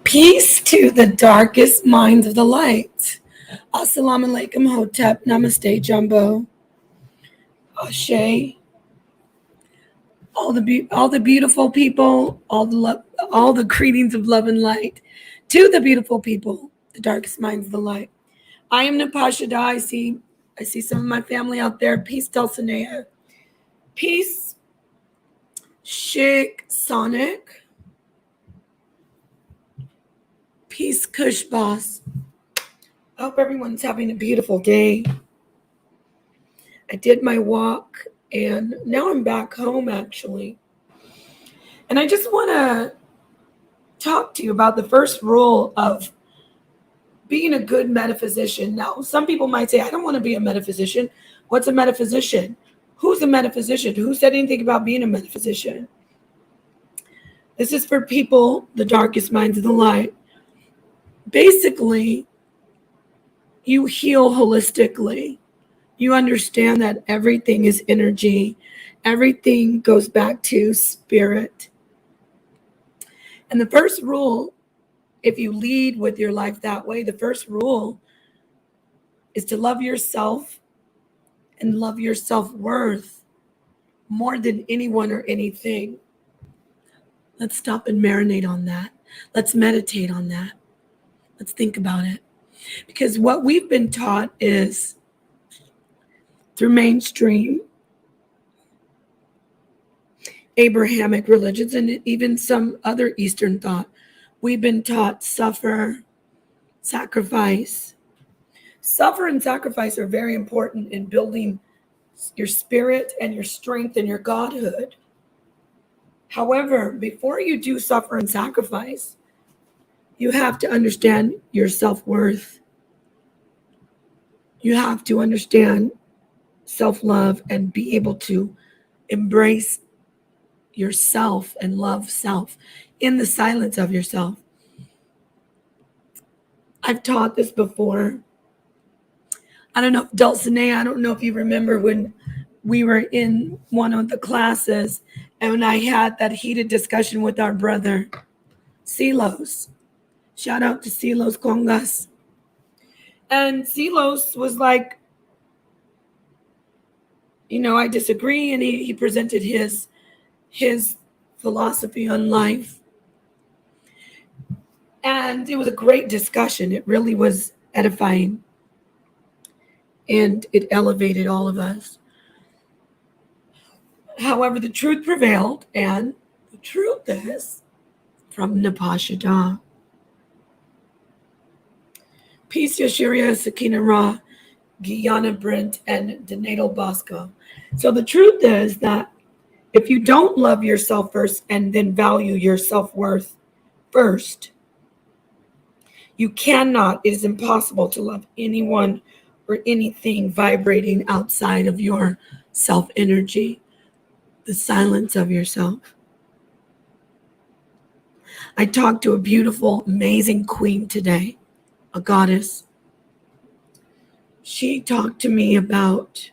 Peace to the darkest minds of the light. Assalamu alaikum, hotep, namaste, jumbo, ashe. All the beautiful people, all the greetings of love and light to the beautiful people, the darkest minds of the light. I am NapahShadah. I see some of my family out there. Peace, Dulcinea. Peace, Chic Sonic. Peace, Kush Boss. I hope everyone's having a beautiful day. I did my walk and now I'm back home actually. And I just want to talk to you about the first rule of being a good metaphysician. Now, some people might say, I don't want to be a metaphysician. What's a metaphysician? Who's a metaphysician? Who said anything about being a metaphysician? This is for people, the darkest minds of the light. Basically, you heal holistically. You understand that everything is energy. Everything goes back to spirit. And the first rule, if you lead with your life that way, the first rule is to love yourself and love your self-worth more than anyone or anything. Let's stop and marinate on that. Let's meditate on that. Let's think about it. Because what we've been taught is through mainstream Abrahamic religions and even some other Eastern thought, we've been taught suffer, sacrifice. Suffer and sacrifice are very important in building your spirit and your strength and your godhood. However, before you do suffer and sacrifice, you have to understand your self-worth. You have to understand self-love and be able to embrace yourself and love self in the silence of yourself. I've taught this before. I don't know, Dulcinea, I don't know if you remember when we were in one of the classes, and I had that heated discussion with our brother, Silos. Shout out to Silos Congas. And Silos was like, I disagree, and he presented his philosophy on life. And it was a great discussion. It really was edifying. And it elevated all of us. However, the truth prevailed, and the truth is from NapahShadah. Peace, Yashiria, Sakina Ra, Guyana Brent, and Donato Bosco. So the truth is that if you don't love yourself first and then value your self-worth first, you cannot, it is impossible to love anyone or anything vibrating outside of your self-energy, the silence of yourself. I talked to a beautiful, amazing queen today, a goddess. She talked to me about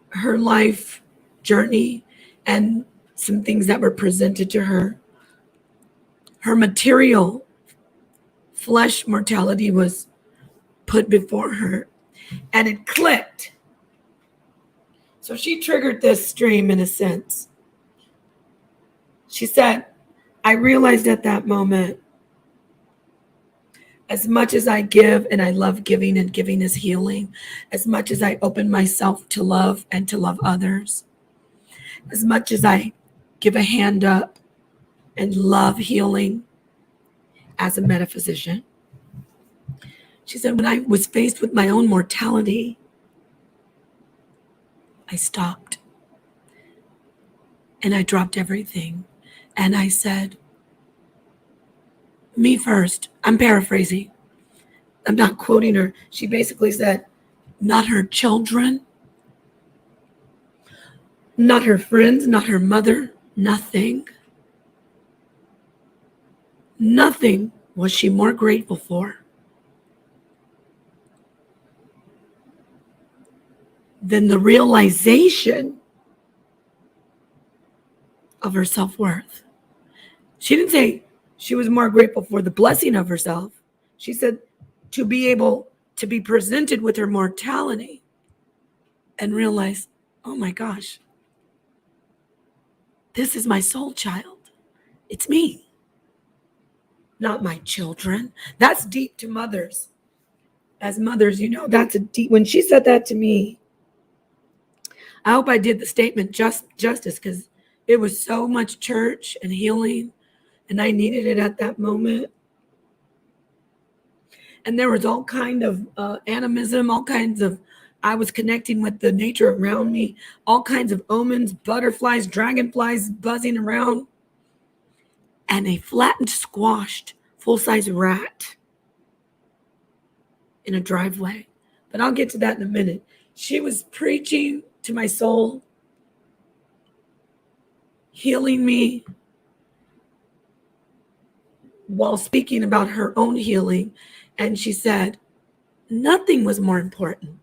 her life journey and some things that were presented to her. Her material flesh mortality was put before her, and it clicked. So she triggered this stream in a sense. She said, I realized at that moment, as much as I give, and I love giving, and giving is healing, as much as I open myself to love and to love others, as much as I give a hand up and love healing as a metaphysician. She said, when I was faced with my own mortality, I stopped and I dropped everything. And I said, me first. I'm paraphrasing. I'm not quoting her. She basically said, not her children, not her friends, not her mother, nothing. Nothing was she more grateful for than the realization of her self-worth. She didn't say she was more grateful for the blessing of herself. She said to be able to be presented with her mortality and realize, oh my gosh, this is my soul child. It's me, not my children. That's deep to mothers. As mothers, that's a deep, when she said that to me, I hope I did the statement justice, because it was so much church and healing, and I needed it at that moment. And there was all kind of animism, all kinds of, I was connecting with the nature around me, all kinds of omens, butterflies, dragonflies buzzing around, and a flattened, squashed, full-size rat in a driveway. But I'll get to that in a minute. She was preaching to my soul, healing me, while speaking about her own healing. And she said, nothing was more important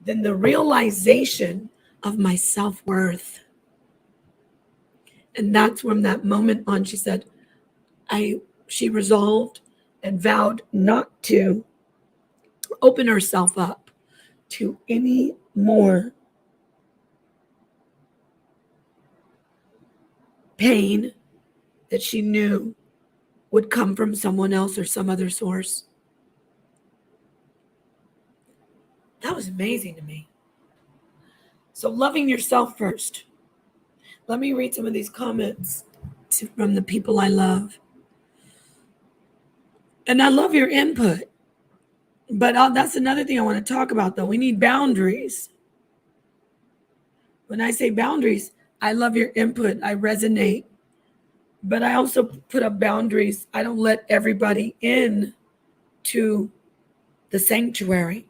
than the realization of my self-worth. And that's from that moment on, she said, she resolved and vowed not to open herself up to any more pain that she knew would come from someone else or some other source. That was amazing to me. So loving yourself first. Let me read some of these comments from the people I love. And I love your input. But that's another thing I want to talk about, though. We need boundaries. When I say boundaries, I love your input. I resonate. But I also put up boundaries. I don't let everybody in to the sanctuary.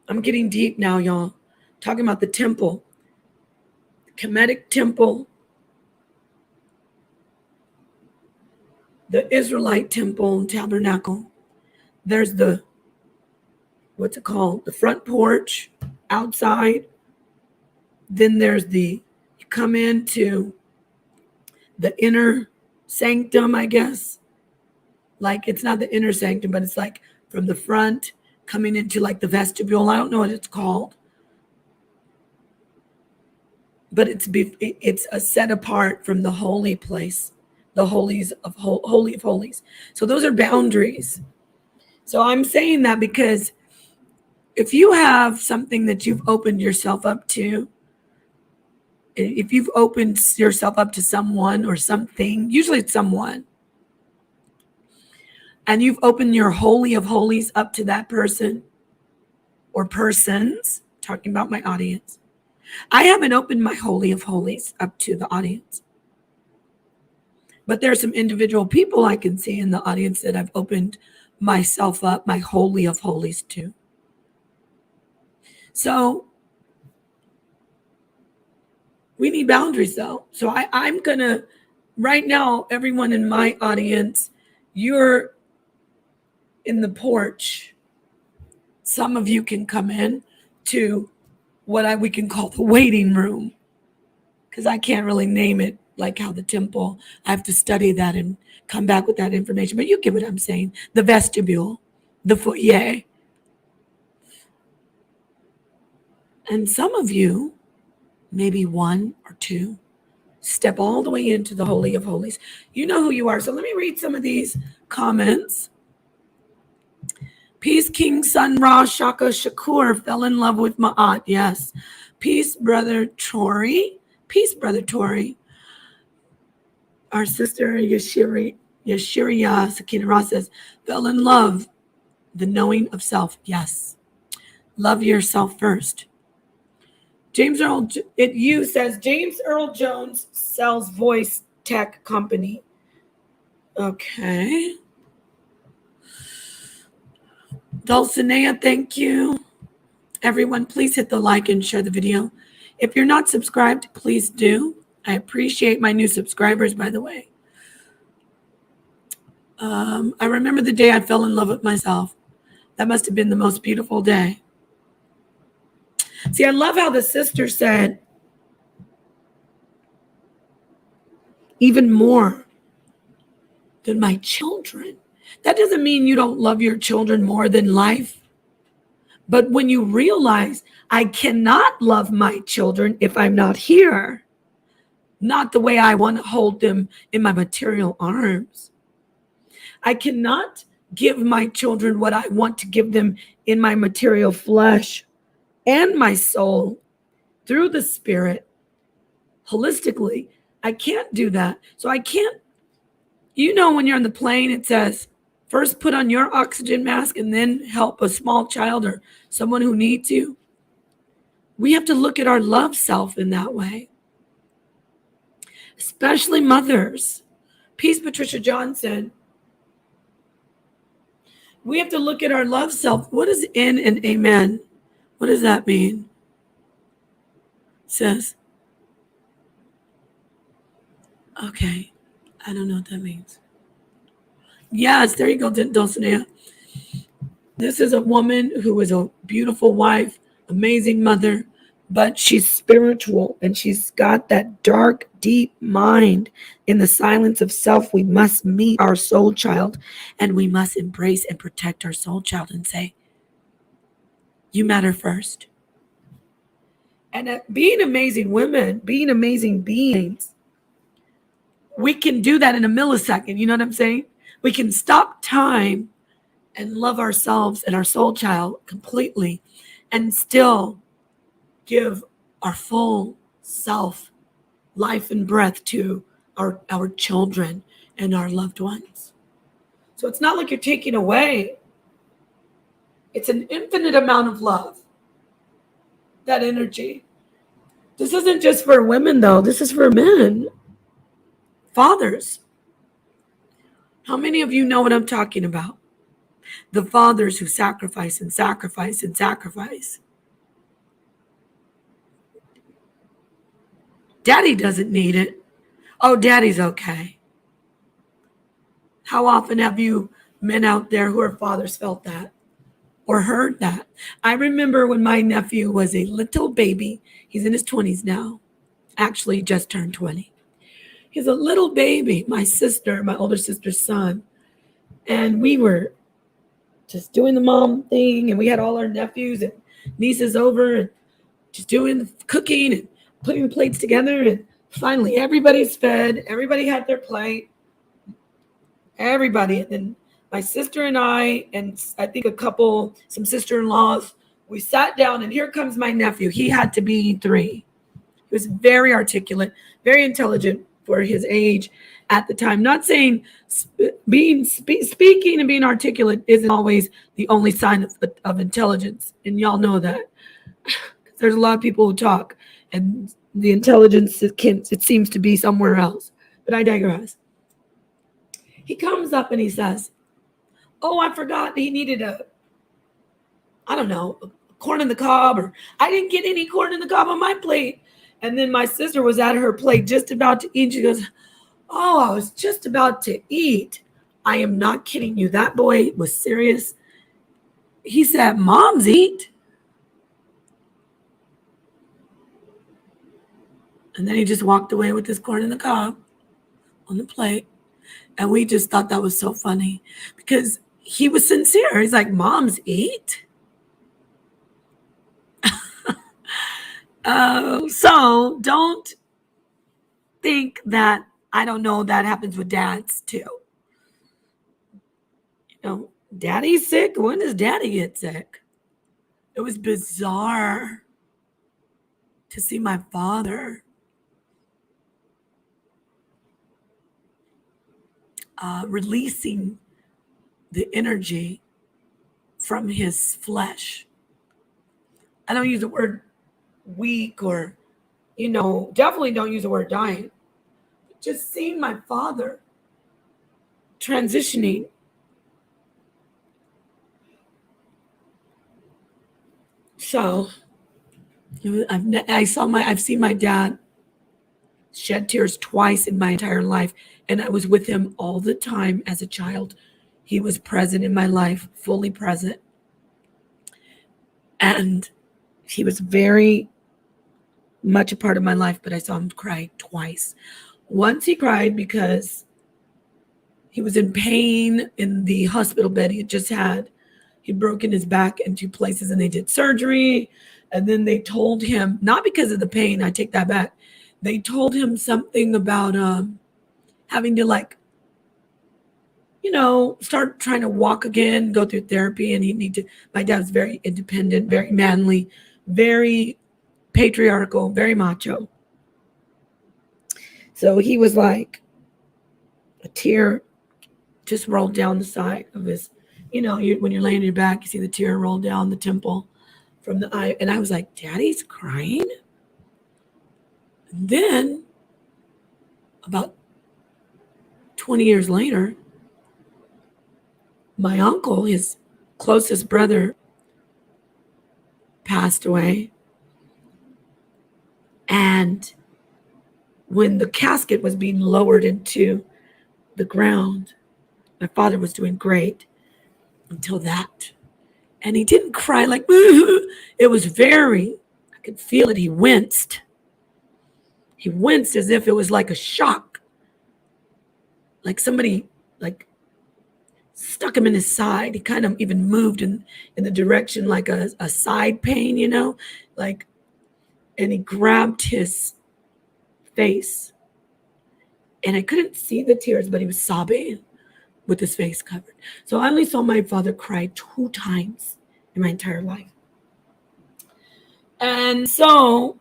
I'm getting deep now, y'all. Talking about the temple. The Kemetic temple. The Israelite temple and tabernacle. There's the what's it called? The front porch outside. Then there's you come into the inner sanctum, I guess. Like it's not the inner sanctum, but it's like from the front coming into like the vestibule. I don't know what it's called. But it's a set apart from the holy place, the holies of holy of holies. So those are boundaries. So I'm saying that because if you have something that you've opened yourself up to, if you've opened yourself up to someone or something, usually it's someone, and you've opened your holy of holies up to that person or persons, talking about my audience. I haven't opened my holy of holies up to the audience. But there are some individual people I can see in the audience that I've opened myself up, my holy of holies to. So we need boundaries though. So I'm going to, right now, everyone in my audience, you're in the porch. Some of you can come in to what we can call the waiting room, because I can't really name it like how the temple, I have to study that and come back with that information. But you get what I'm saying. The vestibule, the foyer. And some of you, maybe one or two, step all the way into the Holy of Holies. You know who you are. So let me read some of these comments. Peace, King Sun Ra Shaka Shakur fell in love with Ma'at. Yes. Peace, Brother Tori. Peace, Brother Tori. Our sister Yashiriya Sakina Ra says, fell in love, the knowing of self. Yes. Love yourself first. James Earl, says, James Earl Jones sells voice tech company. Okay. Dulcinea, thank you. Everyone, please hit the like and share the video. If you're not subscribed, please do. I appreciate my new subscribers, by the way. I remember the day I fell in love with myself. That must have been the most beautiful day. See, I love how the sister said, even more than my children. That doesn't mean you don't love your children more than life. But when you realize I cannot love my children if I'm not here, not the way I want to hold them in my material arms. I cannot give my children what I want to give them in my material flesh and my soul through the spirit holistically. I can't do that. So I can't, when you're on the plane, it says, first put on your oxygen mask and then help a small child or someone who needs you. We have to look at our love self in that way. Especially mothers. Peace, Patricia Johnson. We have to look at our love self. What is in and amen? What does that mean? It says, okay, I don't know what that means. Yes, there you go, Dulcinea. This is a woman who is a beautiful wife, amazing mother, but she's spiritual and she's got that dark, deep mind. In the silence of self, we must meet our soul child and we must embrace and protect our soul child and say, you matter first. And being amazing women, being amazing beings, we can do that in a millisecond. You know what I'm saying? We can stop time and love ourselves and our soul child completely and still give our full self, life and breath to our children and our loved ones. So it's not like you're taking away. It's an infinite amount of love, that energy. This isn't just for women, though. This is for men, fathers. How many of you know what I'm talking about? The fathers who sacrifice and sacrifice and sacrifice. Daddy doesn't need it. Oh, daddy's okay. How often have you men out there who are fathers felt that? or heard that. I remember when my nephew was a little baby. He's in his 20s now. Actually, just turned 20. He's a little baby, my older sister's son. And we were just doing the mom thing, and we had all our nephews and nieces over and just doing the cooking and putting the plates together. And finally, everybody's fed. Everybody had their plate. Everybody. And then my sister and I think some sister-in-laws, we sat down, and here comes my nephew. He had to be 3. He was very articulate, very intelligent for his age at the time. Not saying speaking and being articulate isn't always the only sign of intelligence, and y'all know that. There's a lot of people who talk, and the intelligence it seems to be somewhere else. But I digress. He comes up and he says, "Oh, I forgot he needed a corn in the cob, or I didn't get any corn in the cob on my plate." And then my sister was at her plate just about to eat. She goes, "Oh, I was just about to eat." I am not kidding you. That boy was serious. He said, "Moms eat." And then he just walked away with his corn in the cob on the plate. And we just thought that was so funny because he was sincere. He's like, "Moms eat?" So don't think that I don't know that happens with dads too. Daddy's sick. When does daddy get sick? It was bizarre to see my father releasing the energy from his flesh. I don't use the word weak or, definitely don't use the word dying. Just seeing my father transitioning. So I've seen my dad shed tears twice in my entire life, and I was with him all the time as a child. He was present in my life, fully present. And he was very much a part of my life, but I saw him cry twice. Once he cried because he was in pain in the hospital bed he had just had. He'd broken his back in 2 places, and they did surgery. And then they told him, not because of the pain, I take that back. They told him something about having to start trying to walk again, go through therapy. And my dad was very independent, very manly, very patriarchal, very macho. So he was like, a tear just rolled down the side of his, when you're laying on your back, you see the tear roll down the temple from the eye. And I was like, "Daddy's crying?" And then about 20 years later, my uncle, his closest brother, passed away. And when the casket was being lowered into the ground, my father was doing great until that. And he didn't cry like, it was I could feel it. He winced. He winced as if it was like a shock. Like somebody stuck him in his side. He kind of even moved in the direction like a side pain, and he grabbed his face. And I couldn't see the tears, but he was sobbing with his face covered. So I only saw my father cry 2 times in my entire life. And so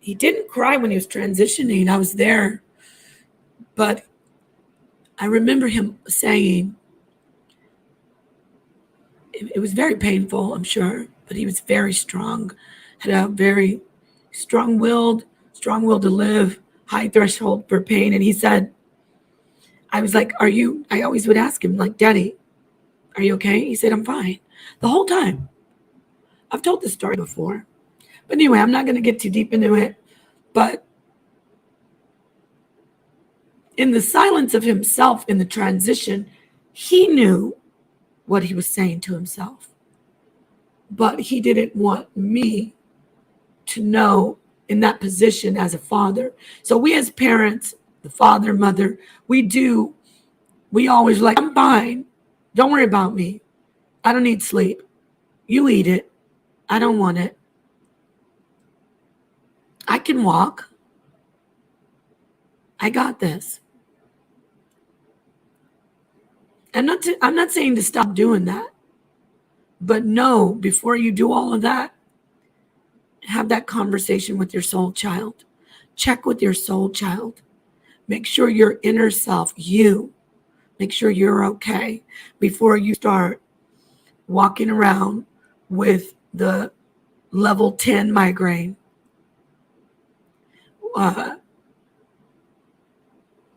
he didn't cry when he was transitioning. I was there. But I remember him saying, it was very painful, I'm sure, but he was very strong, had a very strong-willed to live, high threshold for pain. And he said, I was like, I always would ask him, like, "Daddy, are you okay?" He said, "I'm fine." The whole time. I've told this story before. But anyway, I'm not going to get too deep into it. But in the silence of himself, in the transition, he knew what he was saying to himself. but he didn't want me to know in that position as a father. So we as parents, the father, mother, we always like, I'm fine. Don't worry about me. I don't need sleep. You eat it. I don't want it. I can walk. I got this. I'm not saying to stop doing that, but no, before you do all of that, have that conversation with your soul child. Check with your soul child. Make sure your inner self, make sure you're okay before you start walking around with the level 10 migraine,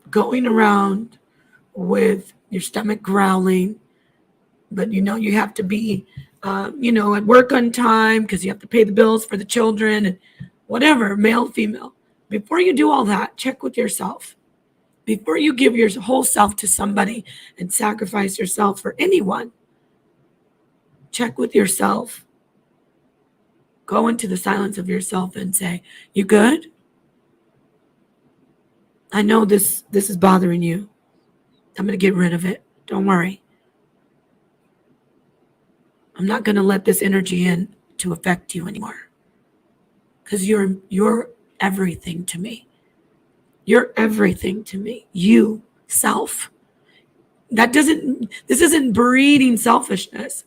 going around with your stomach growling, but you have to be, at work on time because you have to pay the bills for the children and whatever, male, female. Before you do all that, check with yourself. Before you give your whole self to somebody and sacrifice yourself for anyone, check with yourself. Go into the silence of yourself and say, you good? I know this is bothering you. I'm going to get rid of it. Don't worry. I'm not going to let this energy in to affect you anymore. Because you're everything to me. You're everything to me. You, self. This isn't breeding selfishness.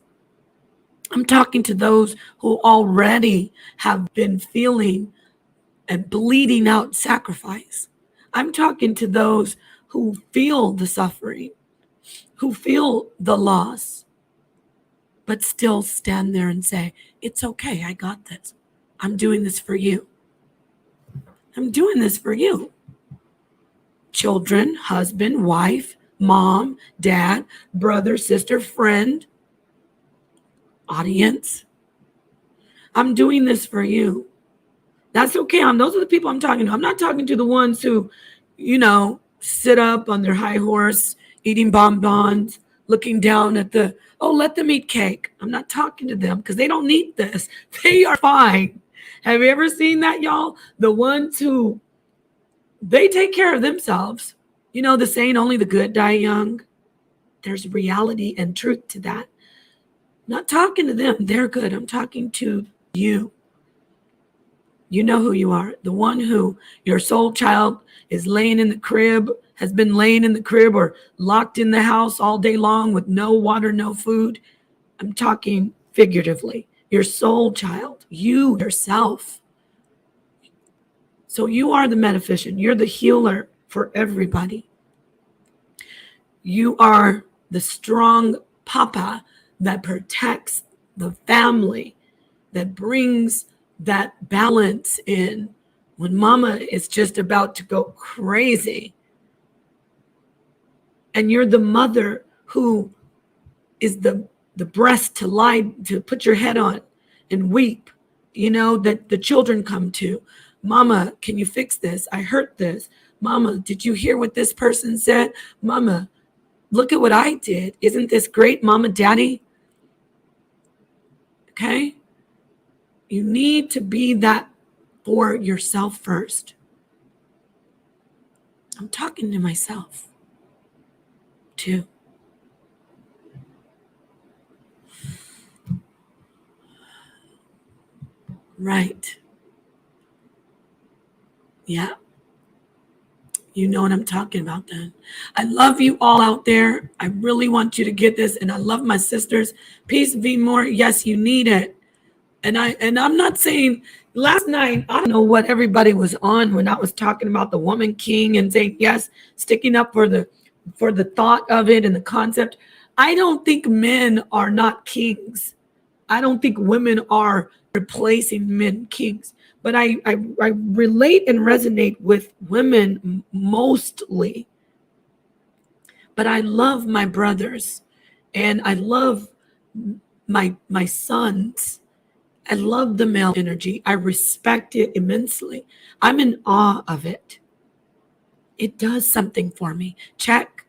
I'm talking to those who already have been feeling and bleeding out sacrifice. I'm talking to those who feel the suffering, who feel the loss, but still stand there and say, it's okay, I got this. I'm doing this for you. I'm doing this for you. Children, husband, wife, mom, dad, brother, sister, friend, audience. I'm doing this for you. That's okay. Those are the people I'm talking to. I'm not talking to the ones who, sit up on their high horse, eating bonbons, looking down at let them eat cake. I'm not talking to them because they don't need this. They are fine. Have you ever seen that, y'all? The ones who, they take care of themselves. The saying, only the good die young. There's reality and truth to that. I'm not talking to them. They're good. I'm talking to you. You know who you are. The one who your soul child is laying in the crib, has been laying in the crib or locked in the house all day long with no water, no food. I'm talking figuratively. Your soul child, you yourself. So you are the metaphysician. You're the healer for everybody. You are the strong papa that protects the family, that brings that balance in when mama is just about to go crazy. And you're the mother who is the breast to lie, to put your head on and weep, that the children come to. Mama, can you fix this? I hurt this. Mama, did you hear what this person said? Mama, look at what I did. Isn't this great, Mama, Daddy? Okay? You need to be that for yourself first. I'm talking to myself too. Right. Yeah. You know what I'm talking about then. I love you all out there. I really want you to get this. And I love my sisters. Peace be more. Yes, you need it. And I'm not saying last night, I don't know what everybody was on when I was talking about the woman king and saying, yes, sticking up for the thought of it and the concept. I don't think men are not kings. I don't think women are replacing men kings. But I relate and resonate with women mostly. But I love my brothers and I love my sons. I love the male energy. I respect it immensely. I'm in awe of it. It does something for me. Check.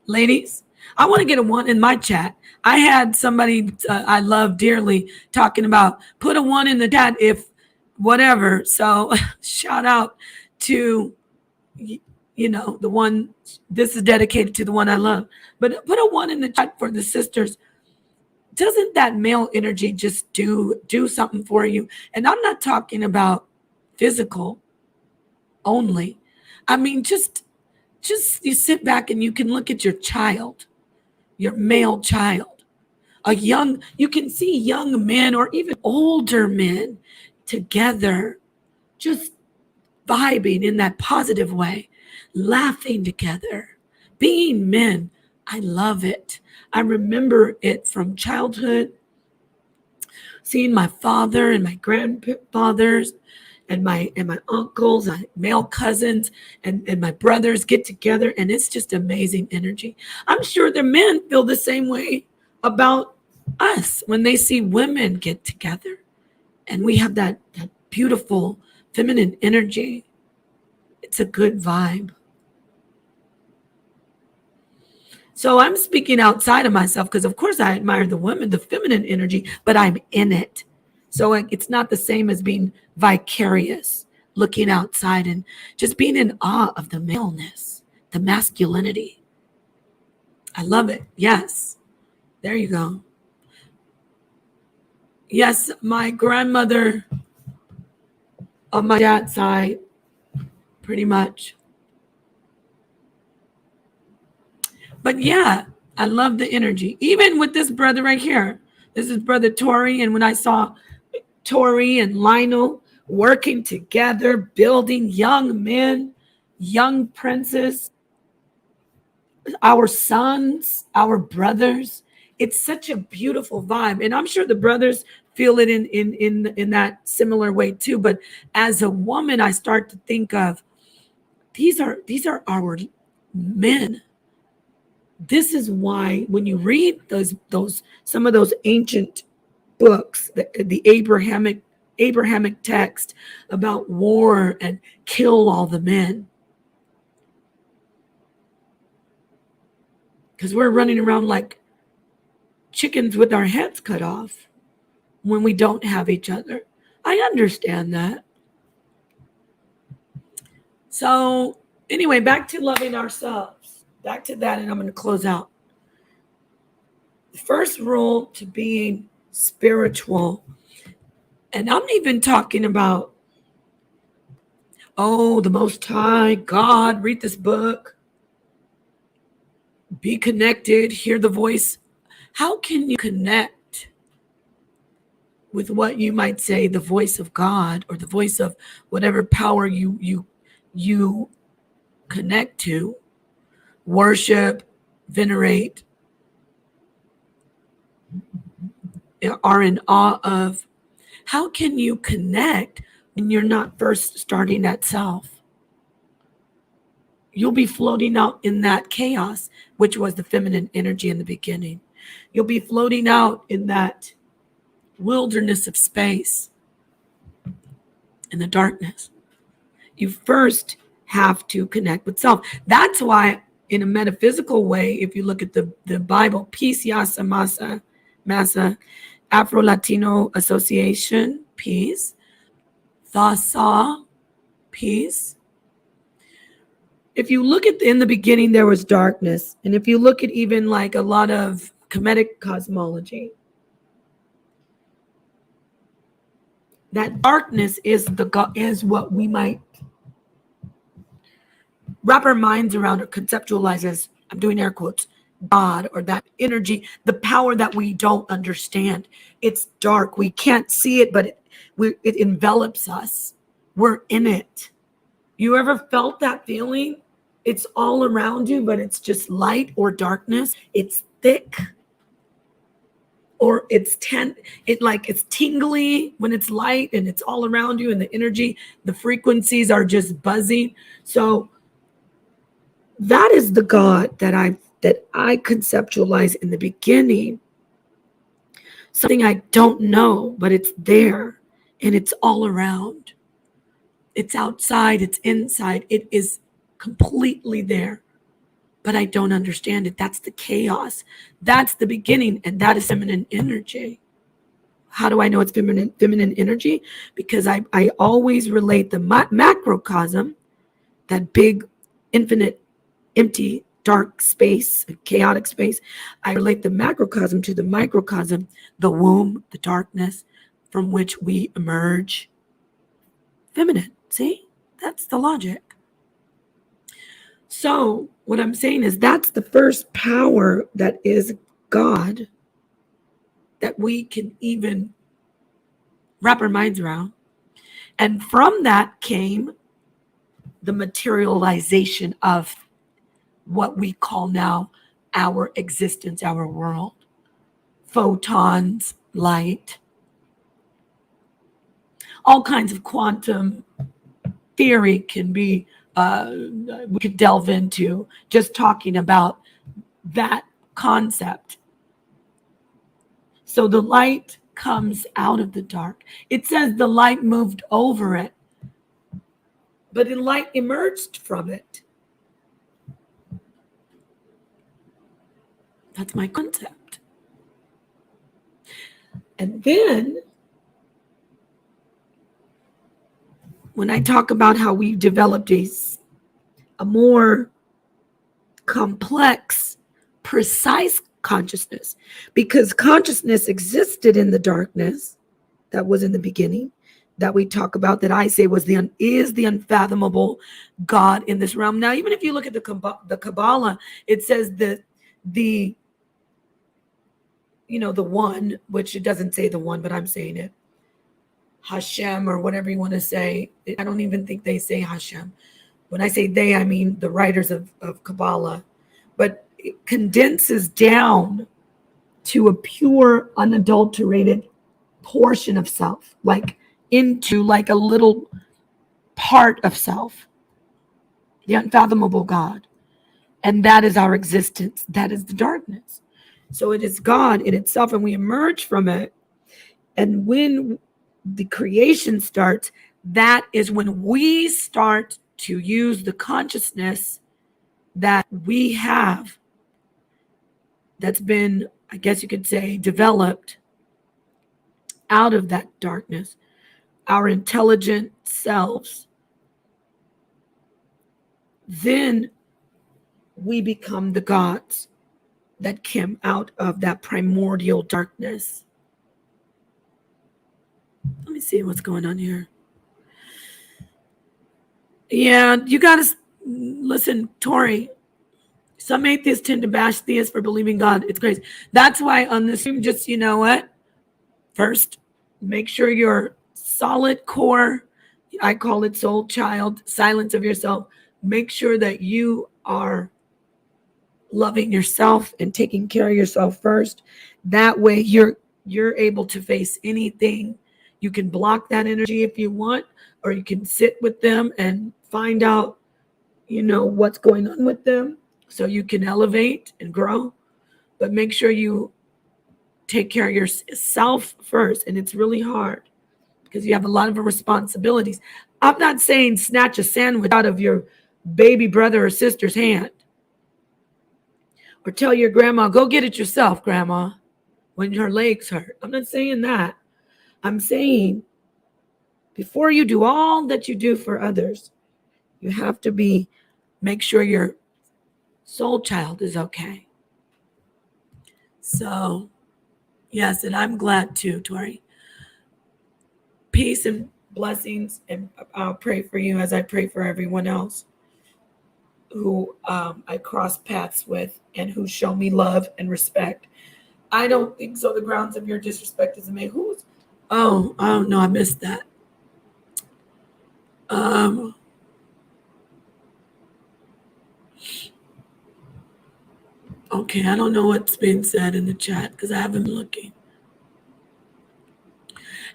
Ladies, I want to get a 1 in my chat. I had somebody I love dearly talking about put a 1 in the chat if whatever. So shout out to, the one. This is dedicated to the one I love. But put a 1 in the chat for the sisters. Doesn't that male energy just do something for you? And I'm not talking about physical only. I mean, just you sit back and you can look at your child, your male child, you can see young men or even older men together, just vibing in that positive way, laughing together, being men. I love it. I remember it from childhood, seeing my father and my grandfathers and my uncles, my male cousins, and my brothers get together, and it's just amazing energy. I'm sure the men feel the same way about us when they see women get together, and we have that beautiful feminine energy. It's a good vibe. So I'm speaking outside of myself because, of course, I admire the women, the feminine energy, but I'm in it. So it's not the same as being vicarious, looking outside and just being in awe of the maleness, the masculinity. I love it. Yes. There you go. Yes, my grandmother on my dad's side, pretty much. But yeah, I love the energy. Even with this brother right here. This is Brother Tori. And when I saw Tori and Lionel working together, building young men, young princes, our sons, our brothers, it's such a beautiful vibe. And I'm sure the brothers feel it in that similar way too. But as a woman, I start to think of these are our men. This is why when you read those some of those ancient books, the Abrahamic text about war and kill all the men, because we're running around like chickens with our heads cut off when we don't have each other. I understand that. So anyway, back to loving ourselves. Back to that, and I'm going to close out. The first rule to being spiritual, and I'm even talking about, the Most High, God, read this book, be connected, hear the voice. How can you connect with what you might say the voice of God or the voice of whatever power you connect to, worship, venerate, are in awe of? How can you connect when you're not first starting at self? You'll be floating out in that chaos, which was the feminine energy in the beginning. You'll be floating out in that wilderness of space, in the darkness. You first have to connect with self. That's why, in a metaphysical way, if you look at the Bible, Peace, Yasa, Masa, Afro-Latino Association, peace. Thasa, peace. If you look at in the beginning, there was darkness. And if you look at even like a lot of Kemetic cosmology, that darkness is what we might wrap our minds around or conceptualize as, I'm doing air quotes, God, or that energy, the power that we don't understand. It's dark. We can't see it, but it envelops us. We're in it. You ever felt that feeling? It's all around you, but it's just light or darkness. It's thick, or it's tingly when it's light and it's all around you, and the energy, the frequencies are just buzzing. So that is the God that I conceptualize in the beginning. Something I don't know, but it's there and it's all around. It's outside, it's inside, it is completely there. but I don't understand it. That's the chaos. That's the beginning, and that is feminine energy. How do I know it's feminine energy? Because I always relate the macrocosm, that big, infinite, empty, dark space, chaotic space. I relate the macrocosm to the microcosm, the womb, the darkness from which we emerge. Feminine. See? That's the logic. So what I'm saying is that's the first power that is God that we can even wrap our minds around. And from that came the materialization of what we call now our existence, our world. Photons, light, all kinds of quantum theory can be, we could delve into just talking about that concept. So the light comes out of the dark. It says the light moved over it, but the light emerged from it. That's my concept. And then when I talk about how we've developed a more complex, precise consciousness, because consciousness existed in the darkness that was in the beginning, that we talk about, that I say is the unfathomable God in this realm. Now, even if you look at the Kabbalah, it says that the one, which it doesn't say the one, but I'm saying it, Hashem, or whatever you want to say. I don't even think they say Hashem. When I say they, I mean the writers of Kabbalah. But it condenses down to a pure, unadulterated portion of self, like into like a little part of self, the unfathomable God. And that is our existence. That is the darkness. So it is God in itself, and we emerge from it. And when the creation starts, that is when we start to use the consciousness that we have, that's been, I guess you could say, developed out of that darkness, our intelligent selves. Then we become the gods that came out of that primordial darkness. Let me see what's going on here. Yeah, you got to listen, Tori. Some atheists tend to bash theists for believing God. It's crazy. That's why on this stream, just, you know what? First, make sure you're solid core. I call it soul child, silence of yourself. Make sure that you are loving yourself and taking care of yourself first. That way you're able to face anything. You can block that energy if you want, or you can sit with them and find out, what's going on with them, so you can elevate and grow. But make sure you take care of yourself first. And it's really hard because you have a lot of responsibilities. I'm not saying snatch a sandwich out of your baby brother or sister's hand, or tell your grandma, go get it yourself, grandma, when her legs hurt. I'm not saying that. I'm saying before you do all that you do for others, you have to make sure your soul child is okay. So, yes, and I'm glad too, Tori. Peace and blessings, and I'll pray for you as I pray for everyone else who I cross paths with and who show me love and respect. I don't think so. The grounds of your disrespect is made. Who's? Oh no, I missed that. Okay, I don't know what's being said in the chat because I haven't been looking.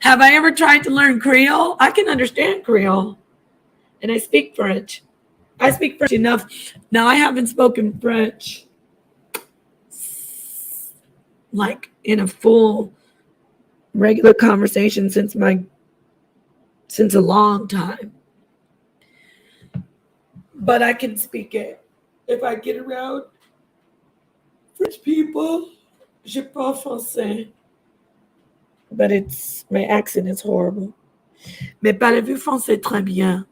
Have I ever tried to learn Creole? I can understand Creole, and I speak French. I speak French enough. Now, I haven't spoken French like in a full regular conversation since a long time. But I can speak it. if I get around French people, je parle français. But my accent is horrible. Mais parlez-vous français très bien?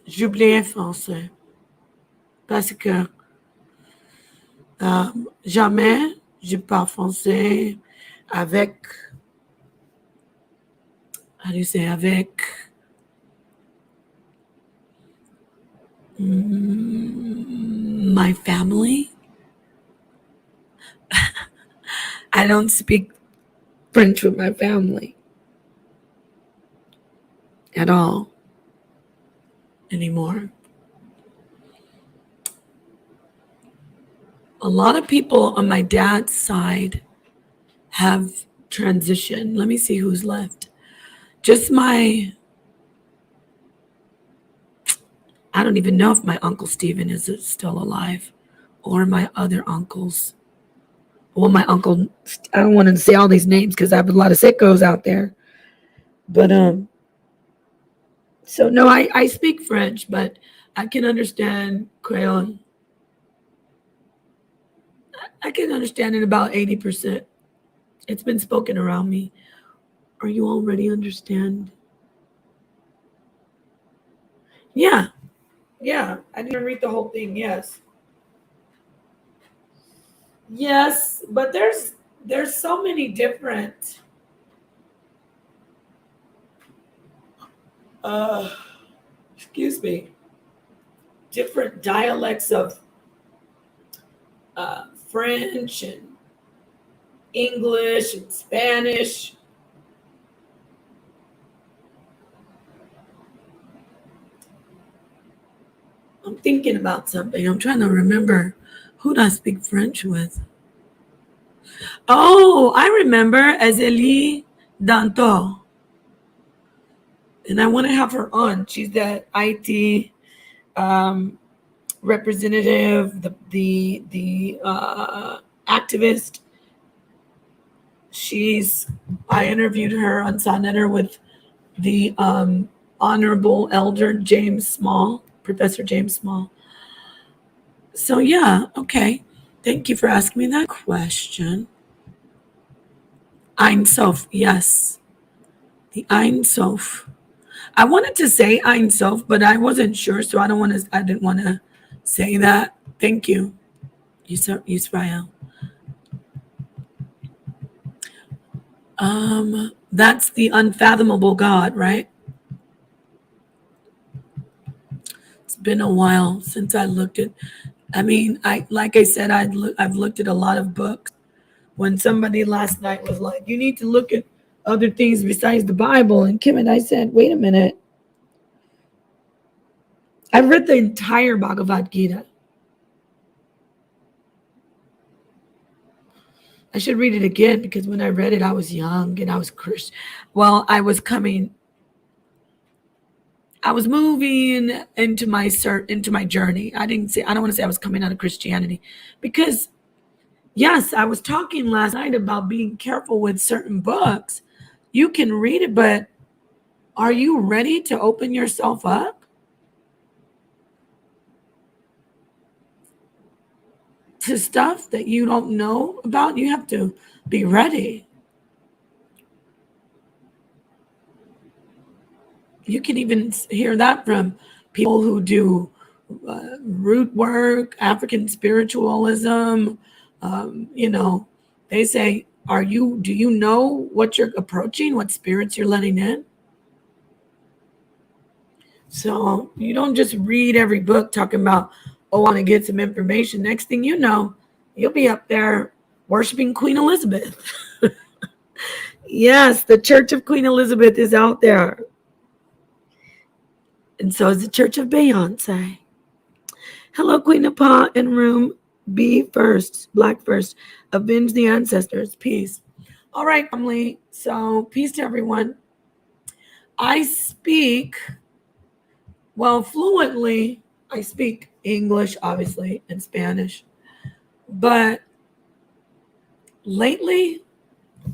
J'oublie français. Parce que jamais je parle français avec, how do you say, avec my family. I don't speak French with my family at all anymore. A lot of people on my dad's side have transitioned. Let me see who's left. Just I don't even know if my Uncle Stephen is still alive or my other uncles. Well, my uncle, I don't want to say all these names because I have a lot of sickos out there. But, so no, I speak French, but I can understand Creole. I can understand it about 80%. It's been spoken around me. Are you already understand? Yeah. Yeah. I didn't read the whole thing. Yes. Yes, but there's so many different excuse me, different dialects of French and English and Spanish. I'm thinking about something. I'm trying to remember who do I speak French with. Oh, I remember Azélie Danto. And I want to have her on. She's the IT representative, the activist. I interviewed her on Sonnetter with the Honorable Elder James Small, Professor James Small. So yeah, okay. Thank you for asking me that question. Ein Sof, yes. The Ein Sof. I wanted to say Ein Sof, but I wasn't sure, so I didn't want to say that. Thank you, Yisrael. That's the unfathomable God, right? It's been a while since I looked at. Like I said, I've looked at a lot of books. When somebody last night was like, "You need to look at other things besides the Bible," and Kim and I said, "Wait a minute. I've read the entire Bhagavad Gita. I should read it again because when I read it, I was young and I was Christian. Well, I was moving into my journey. I don't want to say I was coming out of Christianity because, yes, I was talking last night about being careful with certain books. You can read it, but are you ready to open yourself up to stuff that you don't know about? You have to be ready. You can even hear that from people who do root work, African spiritualism. They say, do you know what you're approaching, what spirits you're letting in? So you don't just read every book talking about, I want to get some information. Next thing you know, you'll be up there worshiping Queen Elizabeth. Yes, the Church of Queen Elizabeth is out there. And so is the Church of Beyonce. Hello, Queen Napah in room B first, black first. Avenge the ancestors. Peace. All right, family. So peace to everyone. I speak, fluently. I speak English, obviously, and Spanish. But lately,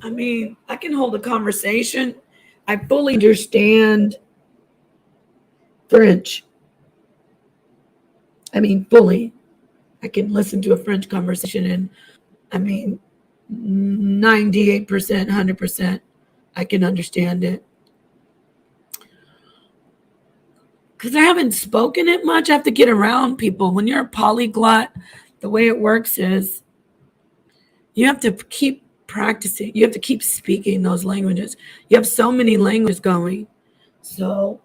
I can hold a conversation. I fully understand French. I mean, fully. I can listen to a French conversation and, I mean, 98%, 100%, I can understand it. Because I haven't spoken it much. I have to get around people. When you're a polyglot, the way it works is you have to keep practicing. You have to keep speaking those languages. You have so many languages going. So,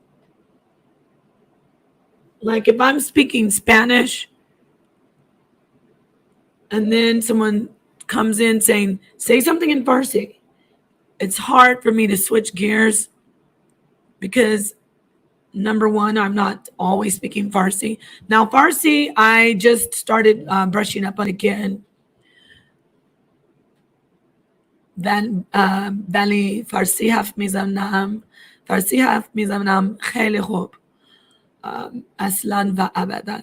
like if I'm speaking Spanish and then someone comes in saying, say something in Farsi, it's hard for me to switch gears because number one, I'm not always speaking Farsi. Now, Farsi, I just started brushing up on again. ولی فارسی حرف میزنم خیلی خوب اصلا و ابدا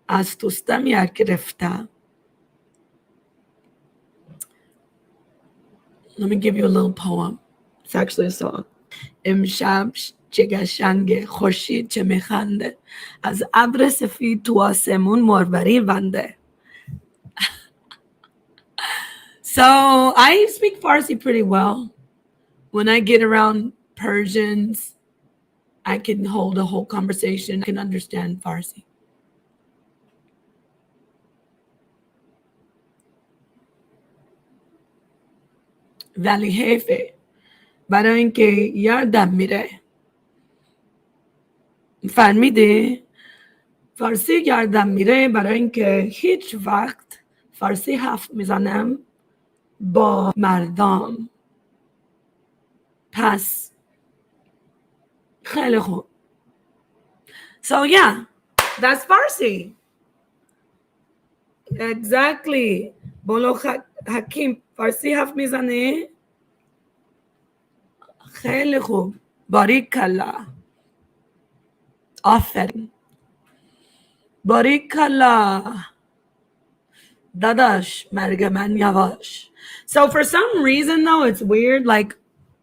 از دوستم یاد گرفتم. Let me give you a little poem. It's actually a song. امشب چه قشنگه خورشید چه میخنده از ابر سفید تو آسمون مروری ونده. So I speak Farsi pretty well. When I get around Persians, I can hold a whole conversation. I can understand Farsi. ولی حیفه برای اینکه یادم میره. فهمیدی؟ فارسی یادم میره برای اینکه هیچ وقت فارسی حرف میزنم با مردم. پس خیلی خوب. So yeah, that's Farsi. Exactly. بولو حکیم فارسی حرف میزنه؟ خیلی خوب. باریکالله. آفرین. باریکالله. داداش مرگ من یواش. So for some reason though, it's weird. Like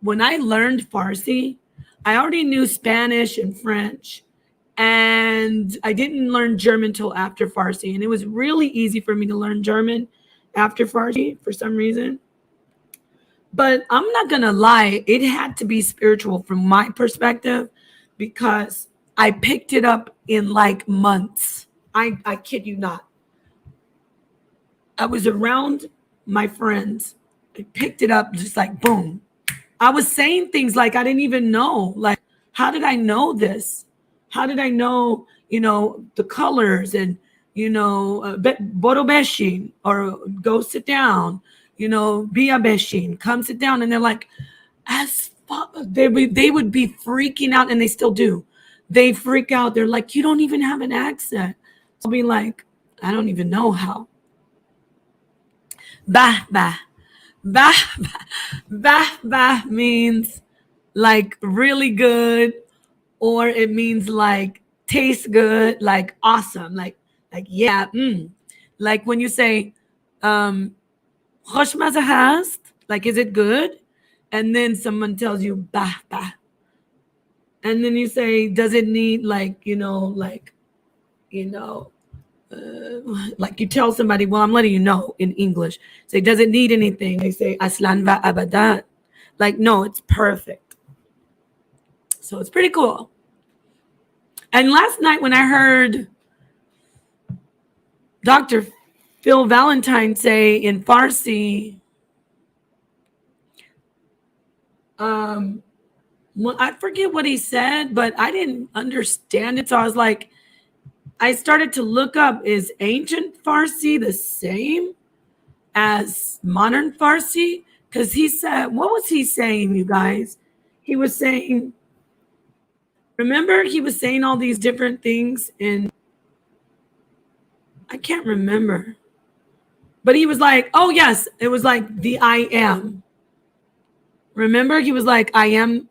when I learned Farsi, I already knew Spanish and French. And I didn't learn German till after Farsi. And it was really easy for me to learn German after Farsi for some reason. But I'm not going to lie. It had to be spiritual from my perspective because I picked it up in like months. I kid you not. I was around my friends. I picked it up just like boom. I was saying things like I didn't even know. Like, how did I know this? How did I know, the colors and, boro beshin, or go sit down, bia beshin, come sit down. And they're like, as fuck, they would be freaking out, and they still do. They freak out. They're like, you don't even have an accent. I'll be like, I don't even know how. Bah, bah. Bah, bah. Bah, bah means like really good. Or it means like tastes good, like awesome, like yeah, like when you say خوشمزه هست, like is it good? And then someone tells you bah bah, and then you say does it need like like you tell somebody, well, I'm letting you know in English. Say, does it need anything? They say aslan va abadan, like no, it's perfect. So it's pretty cool. And last night when I heard Dr. Phil Valentine say in Farsi, well, I forget what he said, but I didn't understand it. So I was like, I started to look up, is ancient Farsi the same as modern Farsi? Because he said, what was he saying, you guys? He was saying, remember, he was saying all these different things in, I can't remember. But he was like, oh, yes, it was like the I am. Remember, he was like, I am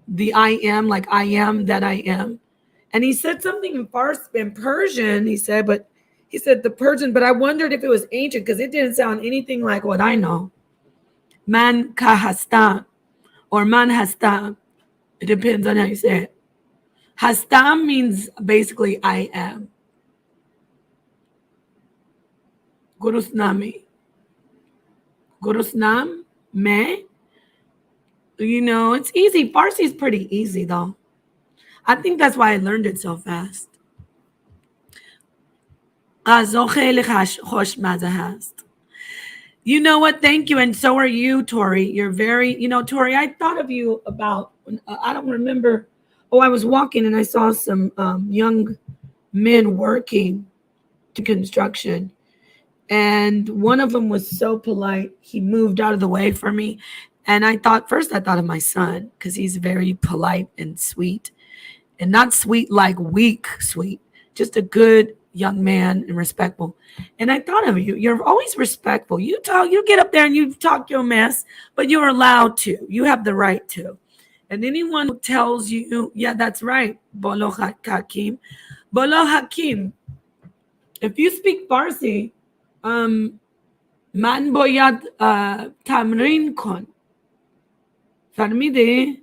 the I am, like I am that I am. And he said something in Farsi, in Persian, he said the Persian, but I wondered if it was ancient because it didn't sound anything like what I know. Man ka hastam or man hastam. It depends on how you say it. Hastam means basically I am. Gurusnami. Gurusnam me. It's easy. Farsi is pretty easy though. I think that's why I learned it so fast. You know what? Thank you. And so are you, Tori. You're very, Tori, I thought of you about, I don't remember. Oh, I was walking and I saw some young men working to construction. And one of them was so polite. He moved out of the way for me. And I thought of my son because he's very polite and sweet. And not sweet like weak sweet, just a good young man and respectful. And I thought of you. You're always respectful. You get up there and you talk your mess, but you're allowed to. You have the right to. And anyone who tells you, yeah, that's right, Bolo Hakim. Bolo Hakim. If you speak Farsi, man boyad tamrin kon. Farmide.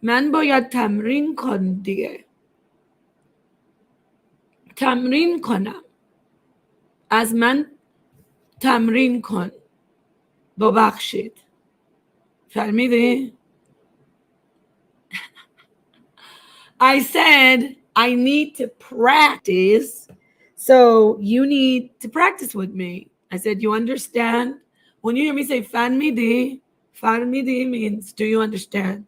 من باید تمرین کنم دیگه. تمرین کنم. از من تمرین کن. ببخشید. فهمیدی؟ I said I need to practice. So you need to practice with me. I said, you understand? When you hear me say فهمیدی means, do you understand?